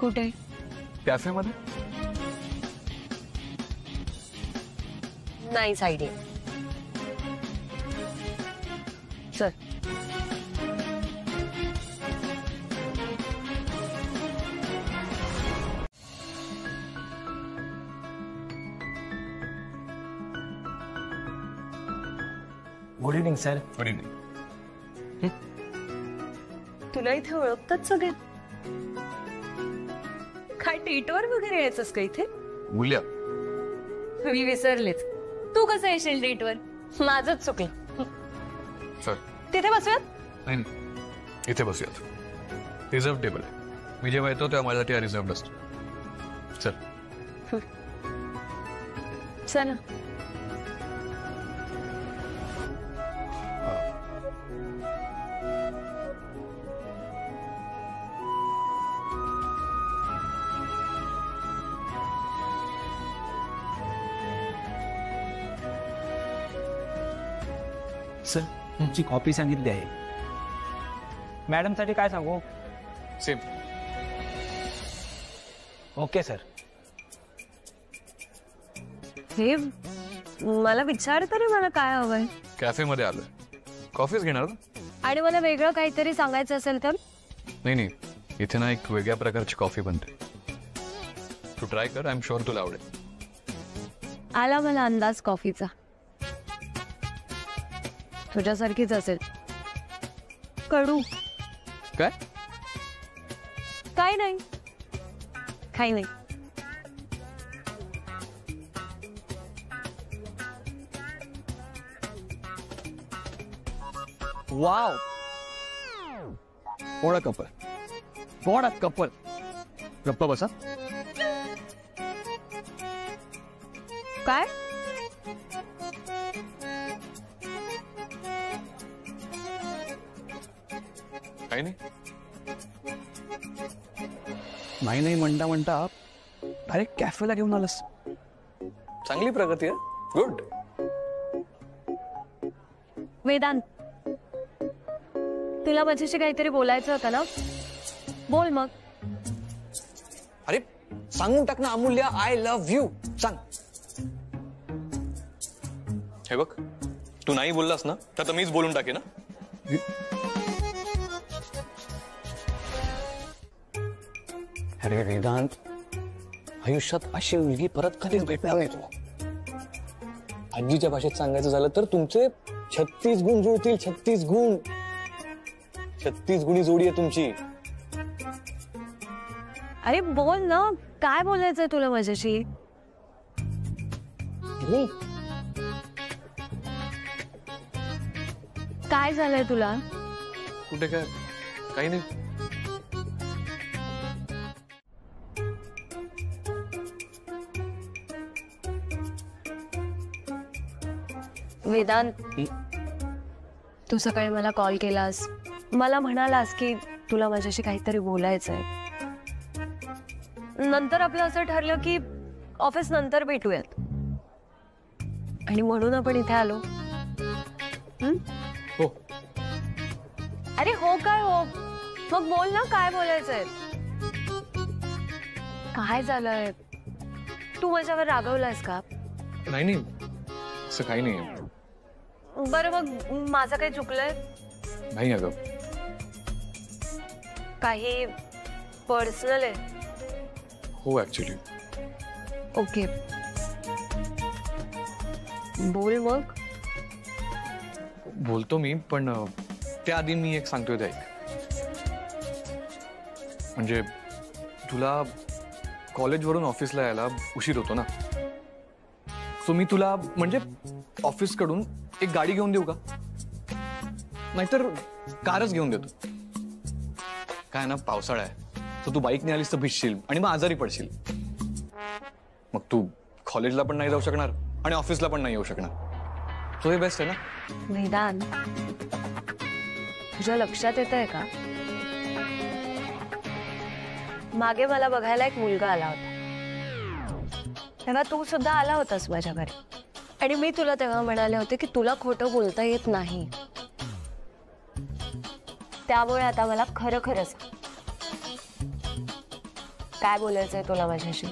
S5: कुठे?
S13: कॅफे मध्ये.
S5: Nice idea. चल.
S6: Good evening sir.
S13: Good evening.
S5: तुला इथे ओळखतात सगळे? काय डेटवर वगैरे यायचंस का इथे?
S13: मूल्य,
S5: मी विसरलेच. तू कसं येशील डेटवर? माझंच चुकलं.
S13: सर
S5: तिथे बसूयात?
S13: नाही, इथे बसूयात. रिझर्व टेबल आहे. मी जेव्हा येतो तेव्हा माझ्यासाठी रिझर्व असतो. चल.
S5: चला.
S6: सर तुमची कॉपी सांगितली आहे. मॅडम साठी काय सांगू?
S3: सेम.
S6: Okay sir.
S5: हे मला विचार तरी मला काय हवंय.
S3: कॅफे मध्ये आलोय. कॉफीच घेणार ना?
S5: आणि मला वेगळं काहीतरी सांगायचं असेल तर?
S3: नाही, इथे ना एक वेगळ्या प्रकारची कॉफी बनते. तू ट्राय कर, आय एम शुअर तुला आवडेल.
S5: आला मला अंदाज कॉफीचा. तुझ्यासारखीच असेल. कडू.
S3: काय?
S5: काय नाही, काही नाही.
S6: Wow,
S3: Pola couple.
S6: Pola couple.
S3: गप्पा बसा.
S5: काय?
S3: काही नाही.
S6: नाही म्हणता डायरेक्ट कॅफेला घेऊन आलास.
S3: चांगली प्रगती आहे. गुड.
S5: वेदांत, तुला माझ्याशी काहीतरी बोलायचं होतं ना? बोल मग.
S6: अरे सांगून टाक ना अमूल्य, आय लव्ह यू. सांग.
S3: हे बघ, तू नाही बोललास ना तर मीच बोलून टाके ना.
S6: अरे वेदांत, आयुष्यात अशी मुलगी परत कधीच भेटणार नाही तुला. आजीच्या भाषेत सांगायचं झालं तर तुमचे 36 गुण जुळतील. 36 गुण. 36 गुणी जोडी आहे तुमची.
S5: अरे बोल ना, काय बोलायचंय तुला माझ्याशी? काय झालंय तुला?
S3: कुठे काय? काही नाही.
S5: वेदांत, तू सकाळी मला कॉल केलास, मला म्हणालास की तुला माझ्याशी काहीतरी बोलायचंय. नंतर आपलं असं ठरलं की ऑफिस नंतर भेटूयात, आणि म्हणून आपण इथे आलो.
S3: हो.
S5: अरे हो काय हो? मग बोल ना, काय बोलायचंय? काय झालंय? तू माझ्यावर रागवलास का?
S3: नाही, असं काही नाही.
S5: बरं मग माझं काही चुकलंय?
S3: नाही अगं.
S5: काही पर्सनल आहे?
S3: हो ऍक्च्युली.
S5: ओके, बोल मग.
S3: बोलतो मी, पण त्याआधी मी एक सांगतोय ते ऐक. म्हणजे तुला कॉलेजवरून ऑफिसला यायला उशीर होतो ना, सो मी तुला म्हणजे ऑफिसकडून एक गाडी घेऊन देऊ का? नाहीतर कारच घेऊन देतो. काय ना, पावसाळा आहे, तर तू बाईकने आलीस तर भिजशील आणि मग आजारी पडशील. मग तू कॉलेजला पण नाही जाऊ शकणार आणि ऑफिसला पण नाही येऊ शकणार. सो हे बेस्ट आहे ना.
S5: वेदांत, तुझ्या लक्षात येत आहे का, मागे मला बघायला एक मुलगा आला होता, तेव्हा तू सुद्धा आला होतास माझ्या घरी, आणि मी तुला तेव्हा म्हणाले होते की तुला खोटं बोलता येत नाही. त्यामुळे आता मला खरं खरं सांग, काय बोलायचंय तुला माझ्याशी?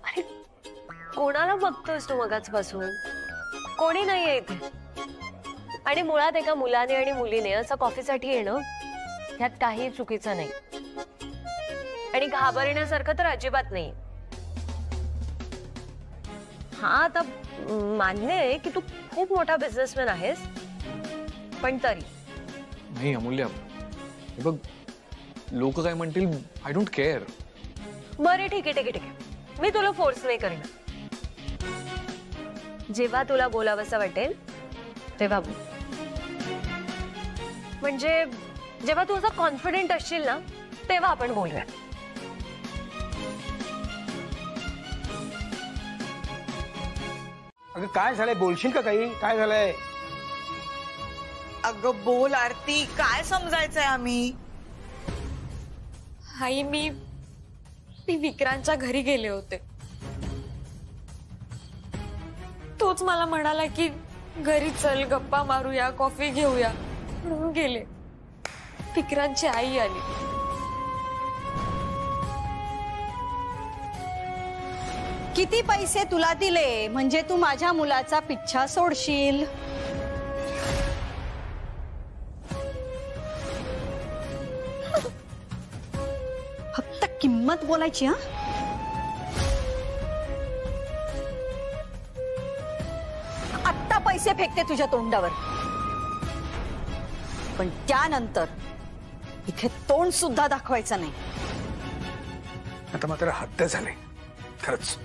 S5: अरे कोणाला बघतोस तू मगाचपासून? कोणी नाहीये इथे. आणि मुळात एका मुलाने आणि मुलीने असं कॉफीसाठी येणं ह्यात काही चुकीचं नाही, आणि घाबरण्यासारखं तर अजिबात नाही. हा, आता मान्य आहे की तू खूप मोठा बिझनेसमॅन आहेस, पण तरी
S3: नाही अमूल्य, हे बघ, लोक काय म्हणतील, आय डोंट केअर.
S5: बरे ठीक आहे, ठीक आहे, ठीक आहे, मी तुला फोर्स नाही करणार. जेव्हा तुला बोलावंसं वाटेल तेव्हा बोल. म्हणजे जेव्हा तू असं कॉन्फिडेंट असशील ना, तेव्हा आपण बोलूया.
S9: अगं काय झालंय, बोलशील का काही? काय झालंय?
S10: अगं बोल आरती, काय समजायचंय आम्ही?
S1: आई, मी विक्रांतच्या घरी गेले होते. तोच मला म्हणाला की घरी चल, गप्पा मारूया, कॉफी घेऊया, म्हणून गेले. विक्रांतची आई आली.
S7: किती पैसे तुला दिले म्हणजे तू माझ्या मुलाचा पिच्छा सोडशील? फक्त किंमत बोलायची. हा, आत्ता पैसे फेकते तुझ्या तोंडावर, पण त्यानंतर इथे तोंड सुद्धा दाखवायचं नाही.
S9: आता मात्र हद्द झाले खरंच.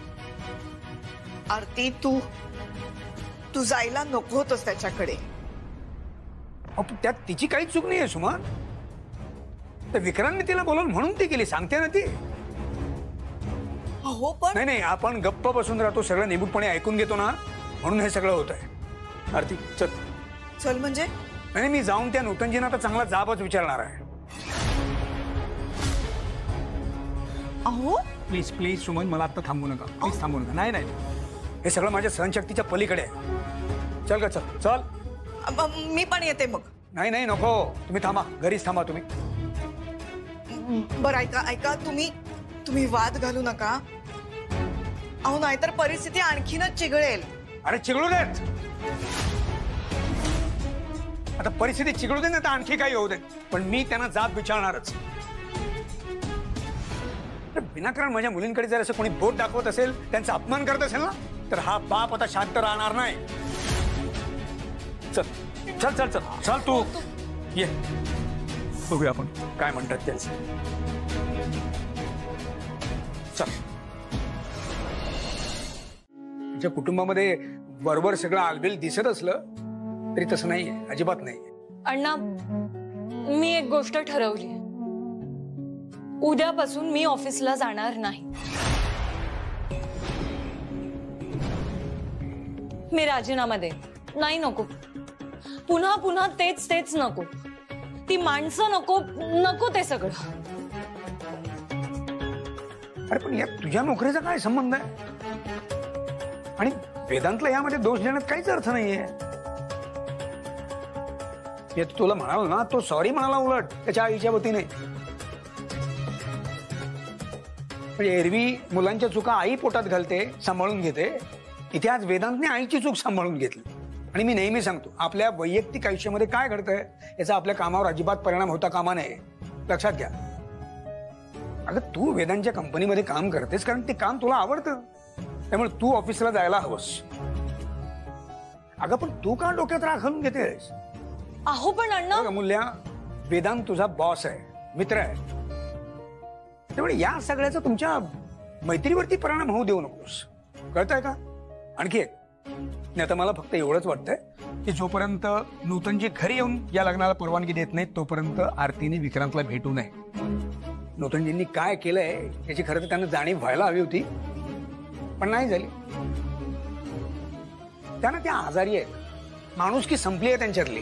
S10: आरती, तू जायला नको होतस त्याच्याकडे.
S9: त्यात तिची काही चूक नाहीये सुमा. तर विक्रांतने तिला बोलवून म्हणून ती गेली, सांगते ना ती.
S10: हो पण
S9: नाही, आपण गप्प बसून राहतो, सगळं निमूटपणे ऐकून घेतो ना, म्हणून हे सगळं होत आहे. आरती चल.
S10: चल म्हणजे?
S9: नाही, मी जाऊन त्या नूतनजींना आता चांगला जाबच विचारणार आहे.
S10: अहो
S9: प्लीज प्लीज सुमन, मला आता थांबू नका, प्लीज थांबू नका. नाही, हे सगळं माझ्या सहनशक्तीच्या पलीकडे आहे. चल का, चल चल.
S10: मी पण येते मग.
S9: नाही नको, तुम्ही थांबा, घरीच थांबा तुम्ही.
S10: बरं ऐका, तुम्ही वाद घालू नका. अहो नाहीतर परिस्थिती आणखीनच चिघळेल.
S9: अरे चिघळू देत, आता परिस्थिती चिघळू दे ना, तर आणखी काही होऊ दे, पण मी त्यांना जाब विचारणारच. विनाकारण माझ्या मुलींकडे जर असं कोणी बोट दाखवत असेल, त्यांचा अपमान करत असेल ना, तर हा बाप आता शांत राहणार नाही. चल चल चल चल चल, तू ये, बघूया आपण काय म्हणतात त्यांचं. चल. तुमच्या कुटुंबामध्ये बरोबर सगळं आलबेल दिसत असलं तरी तसं नाहीये, अजिबात नाहीये.
S1: अण्णा, मी एक गोष्ट ठरवली, उद्यापासून मी ऑफिसला जाणार नाही. मी राजीनामा दे. नाही, नको, पुन्हा पुन्हा तेच नको. ती माणसं नको ते सगळं.
S9: अरे पण यात तुझ्या नोकरीचा काय संबंध आहे? आणि वेदांतला यामध्ये दोष देण्यात काहीच अर्थ नाहीये. तुला म्हणाल ना, तो सॉरी म्हणाला उलट त्याच्या आईच्या वतीने. म्हणजे एरवी मुलांच्या चुका आई पोटात घालते, सांभाळून घेते, इथे आज वेदांतने आईची चूक सांभाळून घेतली. आणि मी नेहमी सांगतो, आपल्या वैयक्तिक आयुष्यामध्ये काय घडतंय याचा आपल्या कामावर अजिबात परिणाम होता कामा नये, लक्षात घ्या. अगं तू वेदांच्या कंपनीमध्ये काम करतेस कारण ते काम तुला आवडतं, त्यामुळे तू ऑफिसला जायला हवंस. अगं पण तू का डोक्यात राग घालून घेतेस?
S1: अहो पण अण्णा,
S9: अमूल्या, वेदांत तुझा बॉस आहे, मित्र आहे. त्यामुळे या सगळ्याचा तुमच्या मैत्रीवरती परिणाम होऊ देऊ नकोस, कळतंय का? आणखी एक नाही, आता मला फक्त एवढंच वाटतंय की जोपर्यंत नूतनजी घरी येऊन या लग्नाला परवानगी देत नाहीत तोपर्यंत आरतीने विक्रांतला भेटू नये. नूतनजींनी काय केलंय याची खरं तर त्यांना जाणीव व्हायला हवी होती, पण नाही झाली. त्यांना त्या आजारी आहेत, माणुसकी संपली आहे त्यांच्यातली.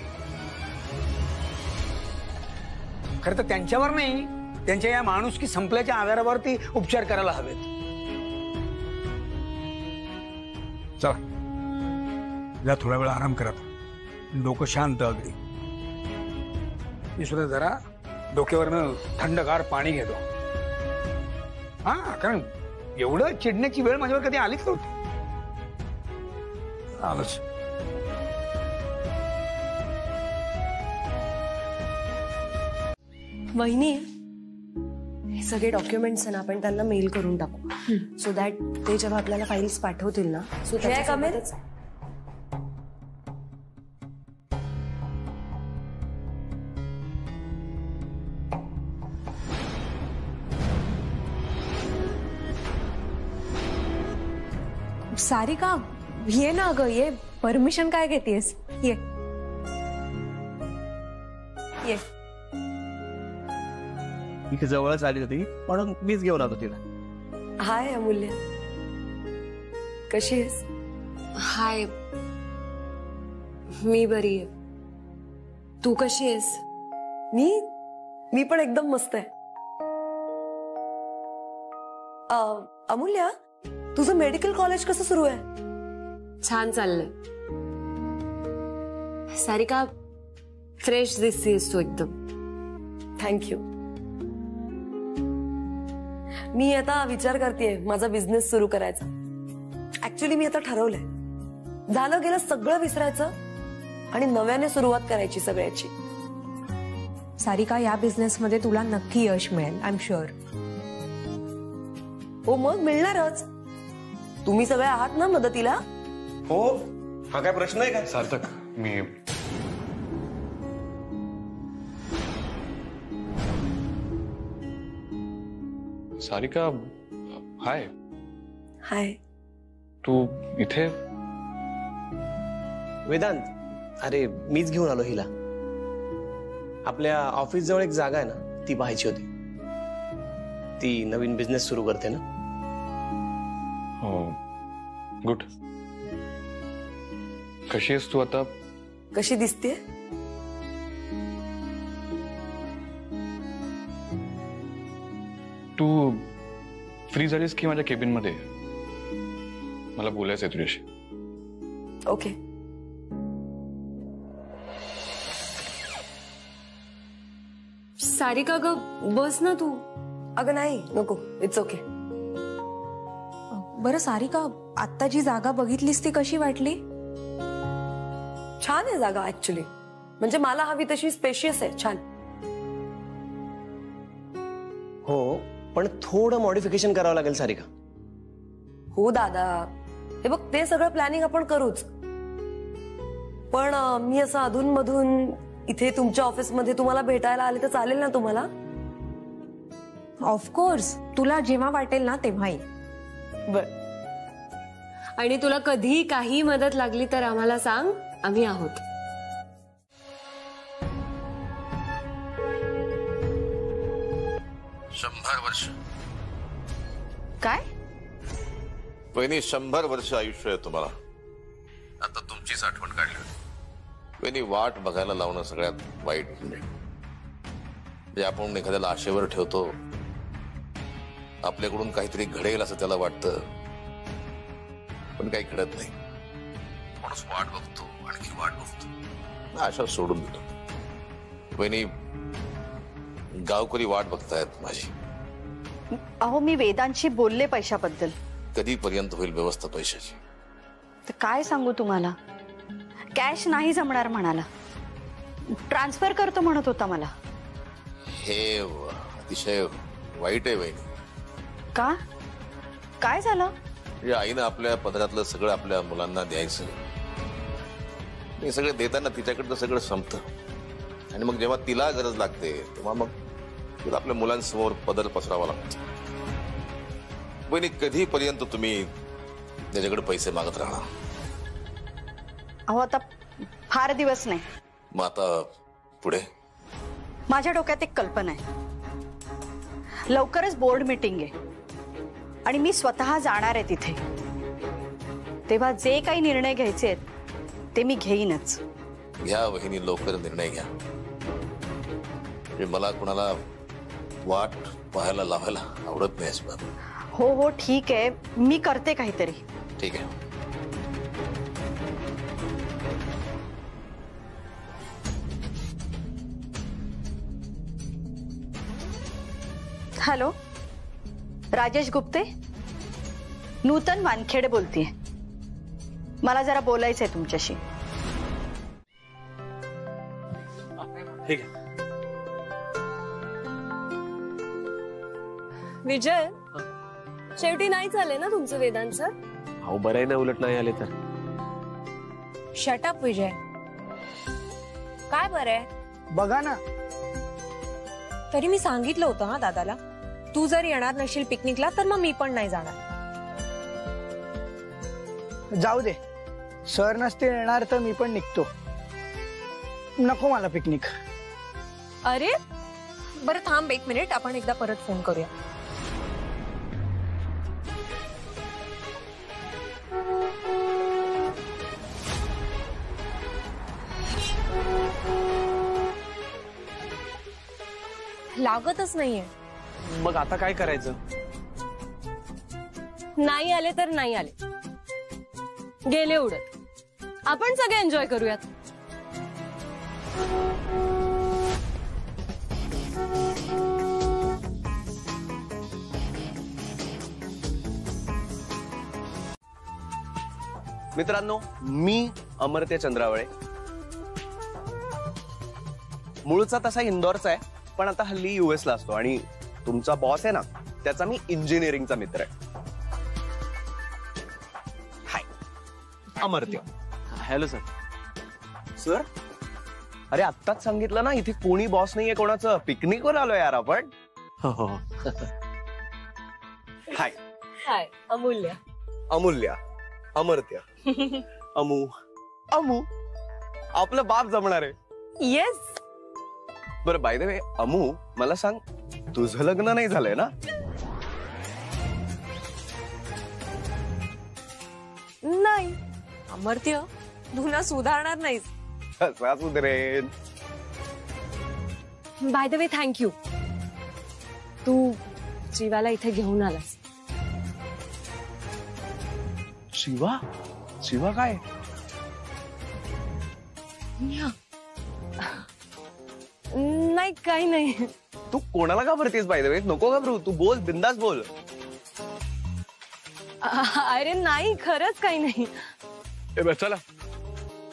S9: खरं तर त्यांच्यावर नाही, त्यांच्या या माणुसकी संपल्याच्या आधारावरती उपचार करायला हवेत. चला जरा थोडा वेळ आराम करा, डोकं शांत अगदी. मी सुद्धा जरा डोक्यावरनं थंडगार पाणी घेतो. हा, कारण एवढं चिडण्याची वेळ माझ्यावर कधी आलीच नव्हती. आलंच.
S5: वहिनी, हे सगळे डॉक्युमेंट्स ना आपण त्यांना मेल करून टाकू, सो दॅट ते जेव्हा आपल्याला फाईल्स पाठवतील ना, सो त्याच्यासोबतच सारिका, ये ना ग, ये. परमिशन काय घेतेस? ये ये.
S6: इथे जवळच आली होती म्हणून मीच घेऊन आलो तिला.
S5: हाय अमूल्य, कशी आहेस? हाय, मी बरी आहे. तू कशी आहेस? मी पण एकदम मस्त आहे. अमूल्य, तुझं मेडिकल कॉलेज कसं सुरू आहे? छान चाललंय. सारिका, फ्रेश दिसतेस तू एकदम. थँक्यू. मी आता विचार करतेय माझा बिझनेस सुरू करायचा. ऍक्च्युली मी आता ठरवलंय, झालं गेलं सगळं विसरायचं आणि नव्याने सुरुवात करायची सगळ्याची. सारिका, या बिझनेसमध्ये तुला नक्की यश मिळेल, आय एम शुअर. हो, मग मिळणारच. तुम्ही सगळे आहात ना मदतीला?
S6: हो, हा काय प्रश्न आहे का?
S3: सार्थक, मी सारिका, हाय.
S5: हाय.
S3: तू इथे?
S6: वेदांत, अरे मीच घेऊन आलो हिला. आपल्या ऑफिस जवळ एक जागा आहे ना, ती पाहायची होती. ती नवीन बिझनेस सुरू करते ना.
S3: हो, गुड. कशी आहेस तू आता?
S5: कशी दिसते?
S3: तू फ्री झालीस की माझ्या केबिन मध्ये? मला बोलायचंय तुझ्याशी.
S5: ओके. सारिका ग, बस ना तू. अगं नाही, नको, इट्स ओके. बरं सारिका, आत्ता जी जागा बघितलीस ती कशी वाटली? छान आहे जागा ऍक्च्युली, म्हणजे मला हवी तशी स्पेशियस आहे, छान.
S6: हो, पण थोडं मॉडिफिकेशन करावं लागेल सारिका.
S5: हो दादा, हे बघ, ते सगळं प्लॅनिंग आपण करूच. पण मी असं अधूनमधून इथे तुमच्या ऑफिसमध्ये तुम्हाला भेटायला आले तर चालेल ना तुम्हाला? ऑफकोर्स, तुला जेव्हा वाटेल ना तेव्हा ये. बर. आणि तुला कधी काही मदत लागली तर आम्हाला सांग, आम्ही आहोत.
S14: वर्ष
S7: काय?
S14: वहिनी, 100 वर्ष आयुष्य आहे तुम्हाला. आता तुमचीच आठवण काढली. वहिनी, वाट बघायला लावणं सगळ्यात वाईट. म्हणजे आपण एखाद्याला आशेवर ठेवतो, आपल्याकडून काहीतरी घडेल असं त्याला वाटतं, पण काही घडत नाही. माणूस वाट बघतो, आणखी वाट बघतो, आशा सोडून देतो. वहिनी, गावकरी वाट बघतायत माझी.
S7: अहो, मी वेदांशी बोलले पैशाबद्दल.
S14: कधीपर्यंत होईल व्यवस्था पैशाची?
S7: तर काय सांगू तुम्हाला, कॅश नाही जमणार म्हणाला. ट्रान्सफर करतो म्हणत होता मला.
S14: हे अतिशय वाईट आहे वहिनी.
S7: का? काय झालं?
S14: म्हणजे आईनं आपल्या पदरातलं सगळं आपल्या मुलांना द्यायचं. हे सगळं देताना तिच्याकडनं सगळं संपतं. आणि मग जेव्हा तिला गरज लागते तेव्हा मग तिला आपल्या मुलांसमोर पदर पसरावा लागतो. वहिनी, कधीपर्यंत तुम्ही त्याच्याकडे पैसे मागत राहणार?
S7: अहो आता फार दिवस नाही.
S14: मग आता पुढे?
S7: माझ्या डोक्यात एक कल्पना आहे. लवकरच बोर्ड मीटिंग आहे आणि मी स्वतः जाणार आहे तिथे. तेव्हा जे काही निर्णय घ्यायचे आहेत ते मी घेईनच.
S14: घ्या वहिनी, लवकर निर्णय घ्या. मला कुणाला वाट पाहायला लावायला आवडत नाही अजिबात.
S7: हो हो ठीक आहे, मी करते काहीतरी.
S14: ठीक आहे.
S7: हॅलो, राजेश गुप्ते, नूतन वानखेडे बोलतीये. मला जरा बोलायचंय तुमच्याशी.
S4: ठीक आहे.
S5: विजय, शेवटी नाही चालले ना तुमचं वेदांत सर?
S4: अहो बरं आहे ना, उलट नाही आले तर.
S5: शटअप विजय. काय बरंय
S9: बघा ना.
S5: तरी मी सांगितलं होतं हा दादाला, तू जर येणार नशील पिकनिकला तर मग मी पण नाही जाणार.
S9: जाऊ दे, सर नसते येणार तर मी पण निघतो. नको मला पिकनिक.
S5: अरे बरं थांब एक मिनिट, आपण एकदा परत फोन करूया. लागतच नाहीये.
S4: मग आता काय करायचं?
S5: नाही आले तर नाही आले, गेले उडत. आपण सगळे एन्जॉय करूयात.
S15: मित्रांनो, मी अमर्त्य चंद्रावळे. मूळचा तसा इंदोरचा आहे, पण आता हल्ली US ला असतो. आणि तुमचा बॉस आहे ना, त्याचा मी इंजिनिअरिंगचा मित्र आहे. Hi, Amartya.
S4: Hello sir.
S15: Sir, अरे आत्ताच सांगितलं ना, इथे कोणी बॉस नाहीये कोणाचं. पिकनिकवर आलोय यार आपण.
S4: हो.
S15: हाय.
S5: हाय, अमूल्य.
S15: अमूल्य, अमर्त्य, अमू. अमू आपलं बाप जमणार आहे.
S5: येस.
S15: बरं, बाय द वे अमू, मला सांग, तुझं लग्न नाही झालंय ना?
S5: नाही. अमर्त्य, तू ना सुधारणार नाहीस.
S15: कसा सुधरेन?
S5: बाय द वे थँक्यू, तू जीवाला इथे घेऊन आलास.
S15: शिवा? शिवा काय?
S5: नाही, काही नाही.
S15: तू कोणाला घाबरतेस? बाय द वे नको घाबरू, तू बोल, बिंदास बोल.
S5: अरे नाही, खरंच काही नाही.
S3: चला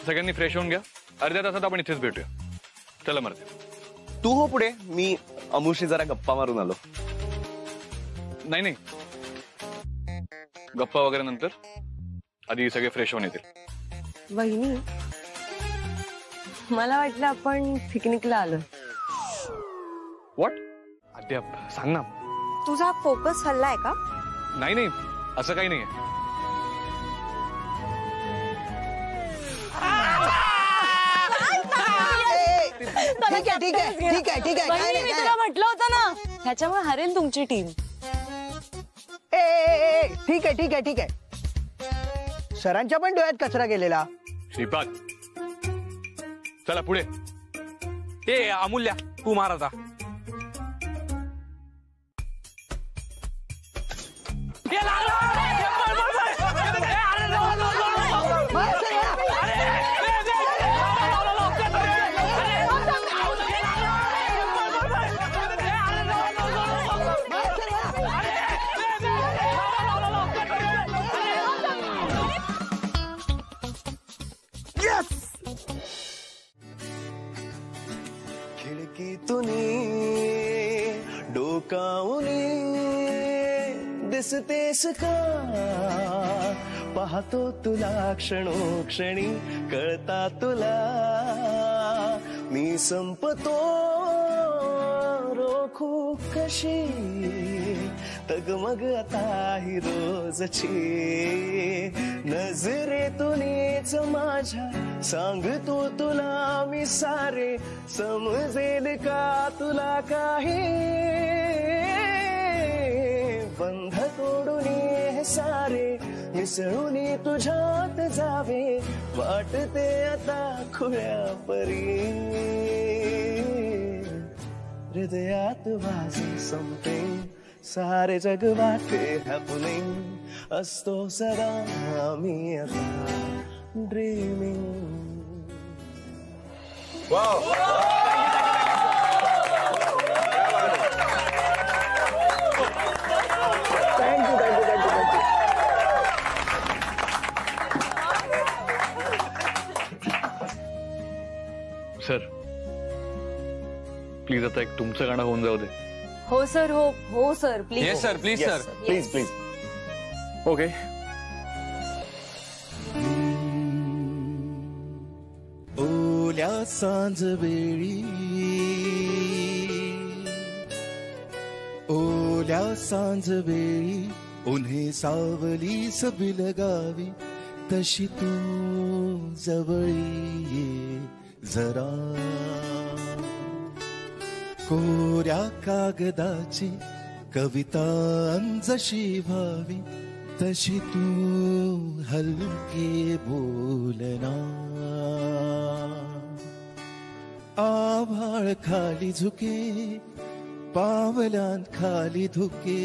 S3: सगळ्यांनी फ्रेश होऊन घ्या, अर्ध्या तासात आपण इथेच भेटूया. चला मरते.
S15: तू हो पुढे, मी अमुशी जरा गप्पा मारून आलो.
S3: नाही, गप्पा वगैरे नंतर, आधी सगळे फ्रेश होऊन येतील.
S5: वहिनी, मला वाटलं आपण पिकनिकला आलो.
S3: व्हॉट? अद्याप सांग ना.
S5: तुझा फोकस हल्लाय का?
S3: नाही, असं काही नाहीये.
S5: ठीक आहे. मी तुला म्हटलं होतं ना, ह्याच्यामुळे हरेल तुमची टीम.
S9: ठीक आहे. सरांच्या पण डोळ्यात कचरा गेलेला.
S3: श्रीपाद, चला पुढे.
S12: ते अमूल्या, तू मार आता.
S15: खिडकीतूनी डोकावूनी दिसतेस का, पाहतो तुला क्षणोक्षणी, कळता तुला
S6: मी संपतो रोखू कशी तगमग आता ही रोजची नजरेतूनच माझ्या सांगतो तुला मी सारे समजेल का तुला काही बंध तोडून हे सारे मिसळून तुझ्यात जावे वाटते आता खुल्या परी हृदयात वाजे संपे सारे जग वाटे हॅपनिंग असतो सदा मी आता ड्रीमिंग.
S3: सर प्लीज आता एक तुमचं गाणं होऊन जाऊ दे.
S1: हो सर, हो sir, please.
S3: Yes sir, please sir,
S6: please please.
S3: Okay.
S6: ओल्या सांज वेळी ओल्या सांज वेळी उन्हे सावली सबिल गावी तशी तू जवळी ये जरा कोऱ्या कागदाची कविता जशी व्हावी तशी तू हलके बोलना आभाळ खाली झुके पावलांत खाली धुके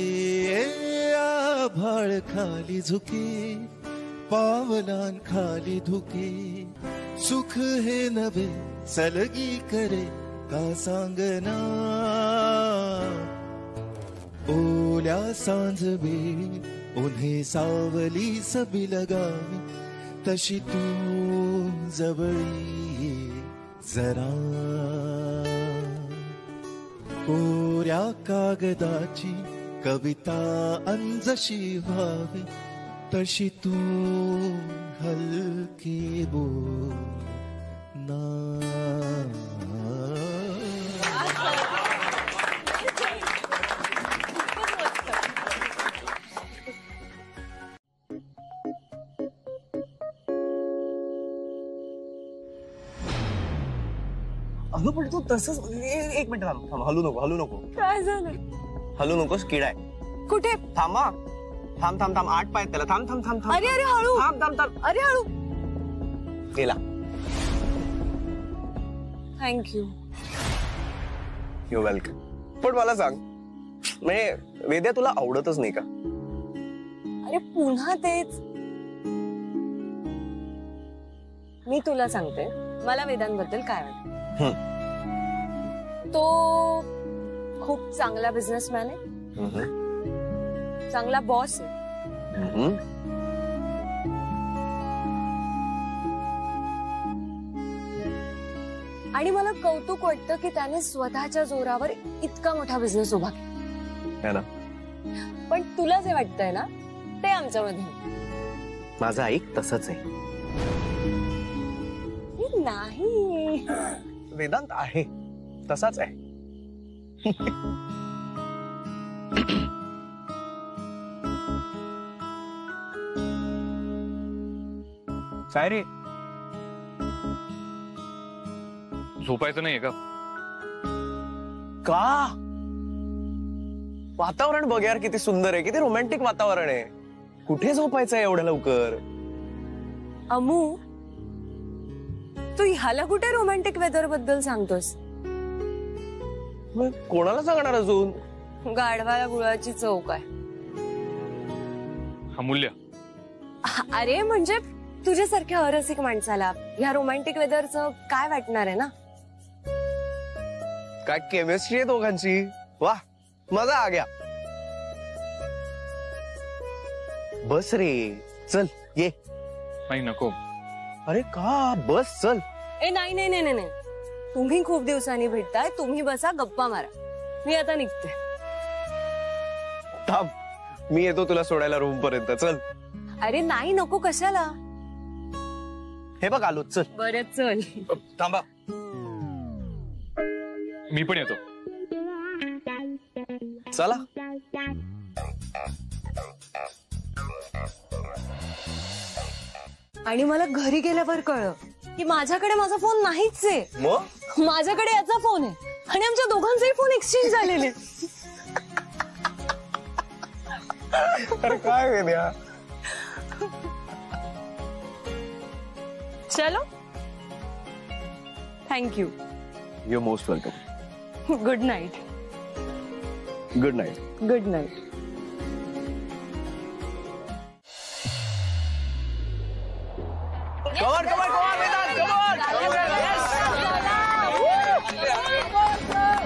S6: आभाळ खाली झुके पावलांत खाली धुके सुख हे नवे सलगी करे का सांगना ओल्या सांज वेळी उन्हे सावली सबिल गावी तशी तू जवळी ये जरा कोऱ्या कागदाची कविता अंजशी व्हावी तशी तू हलके बोल ना.
S15: अगं पण तू तसंच एक मिनिट थांब, हलू नको.
S1: काय झालं?
S15: हलू नकोस, किडा आहे.
S1: कुठे?
S15: थांबा. थांब 8 पाय त्याला. थांब.
S1: अरे हळू.
S15: थांब.
S1: अरे हळू.
S15: गेला.
S1: थँक्यू.
S15: You welcome. पण मला सांग, म्हणजे वेद्या तुला आवडतच नाही का?
S1: अरे पुन्हा तेच. मी तुला सांगते मला वेदांबद्दल काय वाटतं. तो खूप चांगला बिझनेसमॅन आहे, चांगला बॉस आहे, आणि मला कौतुक वाटतं की त्याने स्वतःच्या जोरावर इतका मोठा बिझनेस उभा केला. पण तुला जे वाटतंय ना ते आमच्यामध्ये
S15: माझं ऐक तसंच आहे.
S1: नाही,
S15: वेदांत आहे तसाच आहे.
S3: काय रे, झोपायचं नाहीये का?
S15: वातावरण बघ यार, किती सुंदर आहे, किती रोमॅन्टिक वातावरण आहे. कुठे झोपायचं आहे एवढ्या लवकर?
S1: अमू, तू ह्याला कुठे रोमॅन्टिक वेदर बद्दल सांगतोस?
S15: कोणाला सांगणार अजून?
S1: गाढवाला गुळाची चव काय?
S3: अमूल्य,
S1: अरे म्हणजे तुझ्यासारख्या अरसिक माणसाला ह्या रोमॅन्टिक वेदरचं काय वाटणार आहे ना?
S15: काय केमिस्ट्री आहे दोघांची. वाह, मजा आ गया. बस रे, चल ये.
S3: नाही नको.
S15: अरे का, बस चल.
S1: ए नाही, तुम्ही खूप दिवसांनी भेटताय, तुम्ही बसा गप्पा मारा, मी आता निघते.
S15: थांब, मी येतो तुला सोडायला रूम पर्यंत. चल.
S1: अरे नाही, नको, कशाला?
S15: हे बघ आलो, चल.
S1: बरं चल.
S15: थांबा.
S12: मी पण येतो.
S15: चला.
S1: आणि मला घरी गेल्यावर कळलं की माझ्याकडे माझा फोन नाहीच आहे.
S15: मग
S1: माझ्याकडे याचा फोन आहे आणि आमच्या दोघांचेही फोन एक्सचेंज झालेले.
S15: अरे काय वेद्या.
S1: चलो, thank you.
S15: You most welcome.
S1: Good night.
S15: Good night.
S1: Good night.
S15: Cover cover cover Vedant cover.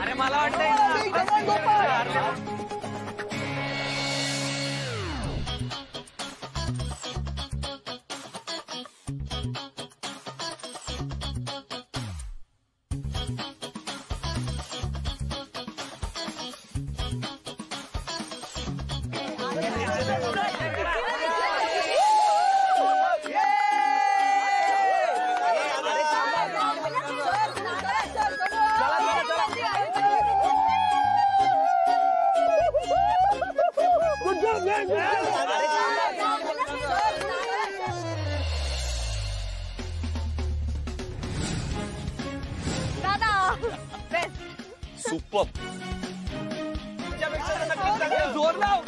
S4: अरे मला वाटतंय
S15: सुपर.
S4: जोर लाव.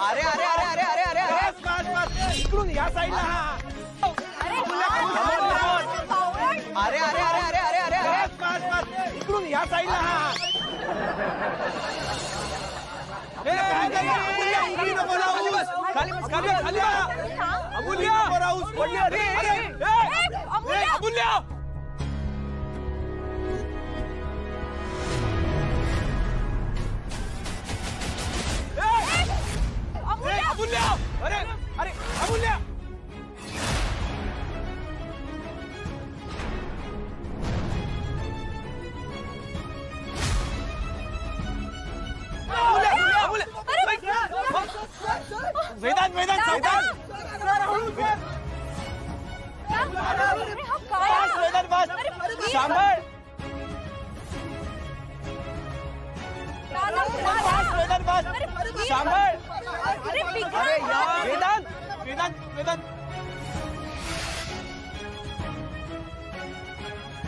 S15: अरे अरे अरे अरे अरे अरे अरे
S9: इकडून या साईडला.
S15: अरे अरे अरे अरे अरे अरे अरे
S9: इकडून या साईडला.
S4: अरे अरे अमूल्य. वेदांत वेदांत वेदांत वेदांत बस. सांभाळ. वेदांत बस. सांभाळ. अरे यार वेदांत वेदांत वेदांत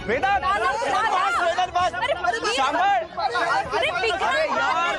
S4: वेदांत वेदांत बस. सांभाळ. अरे यार.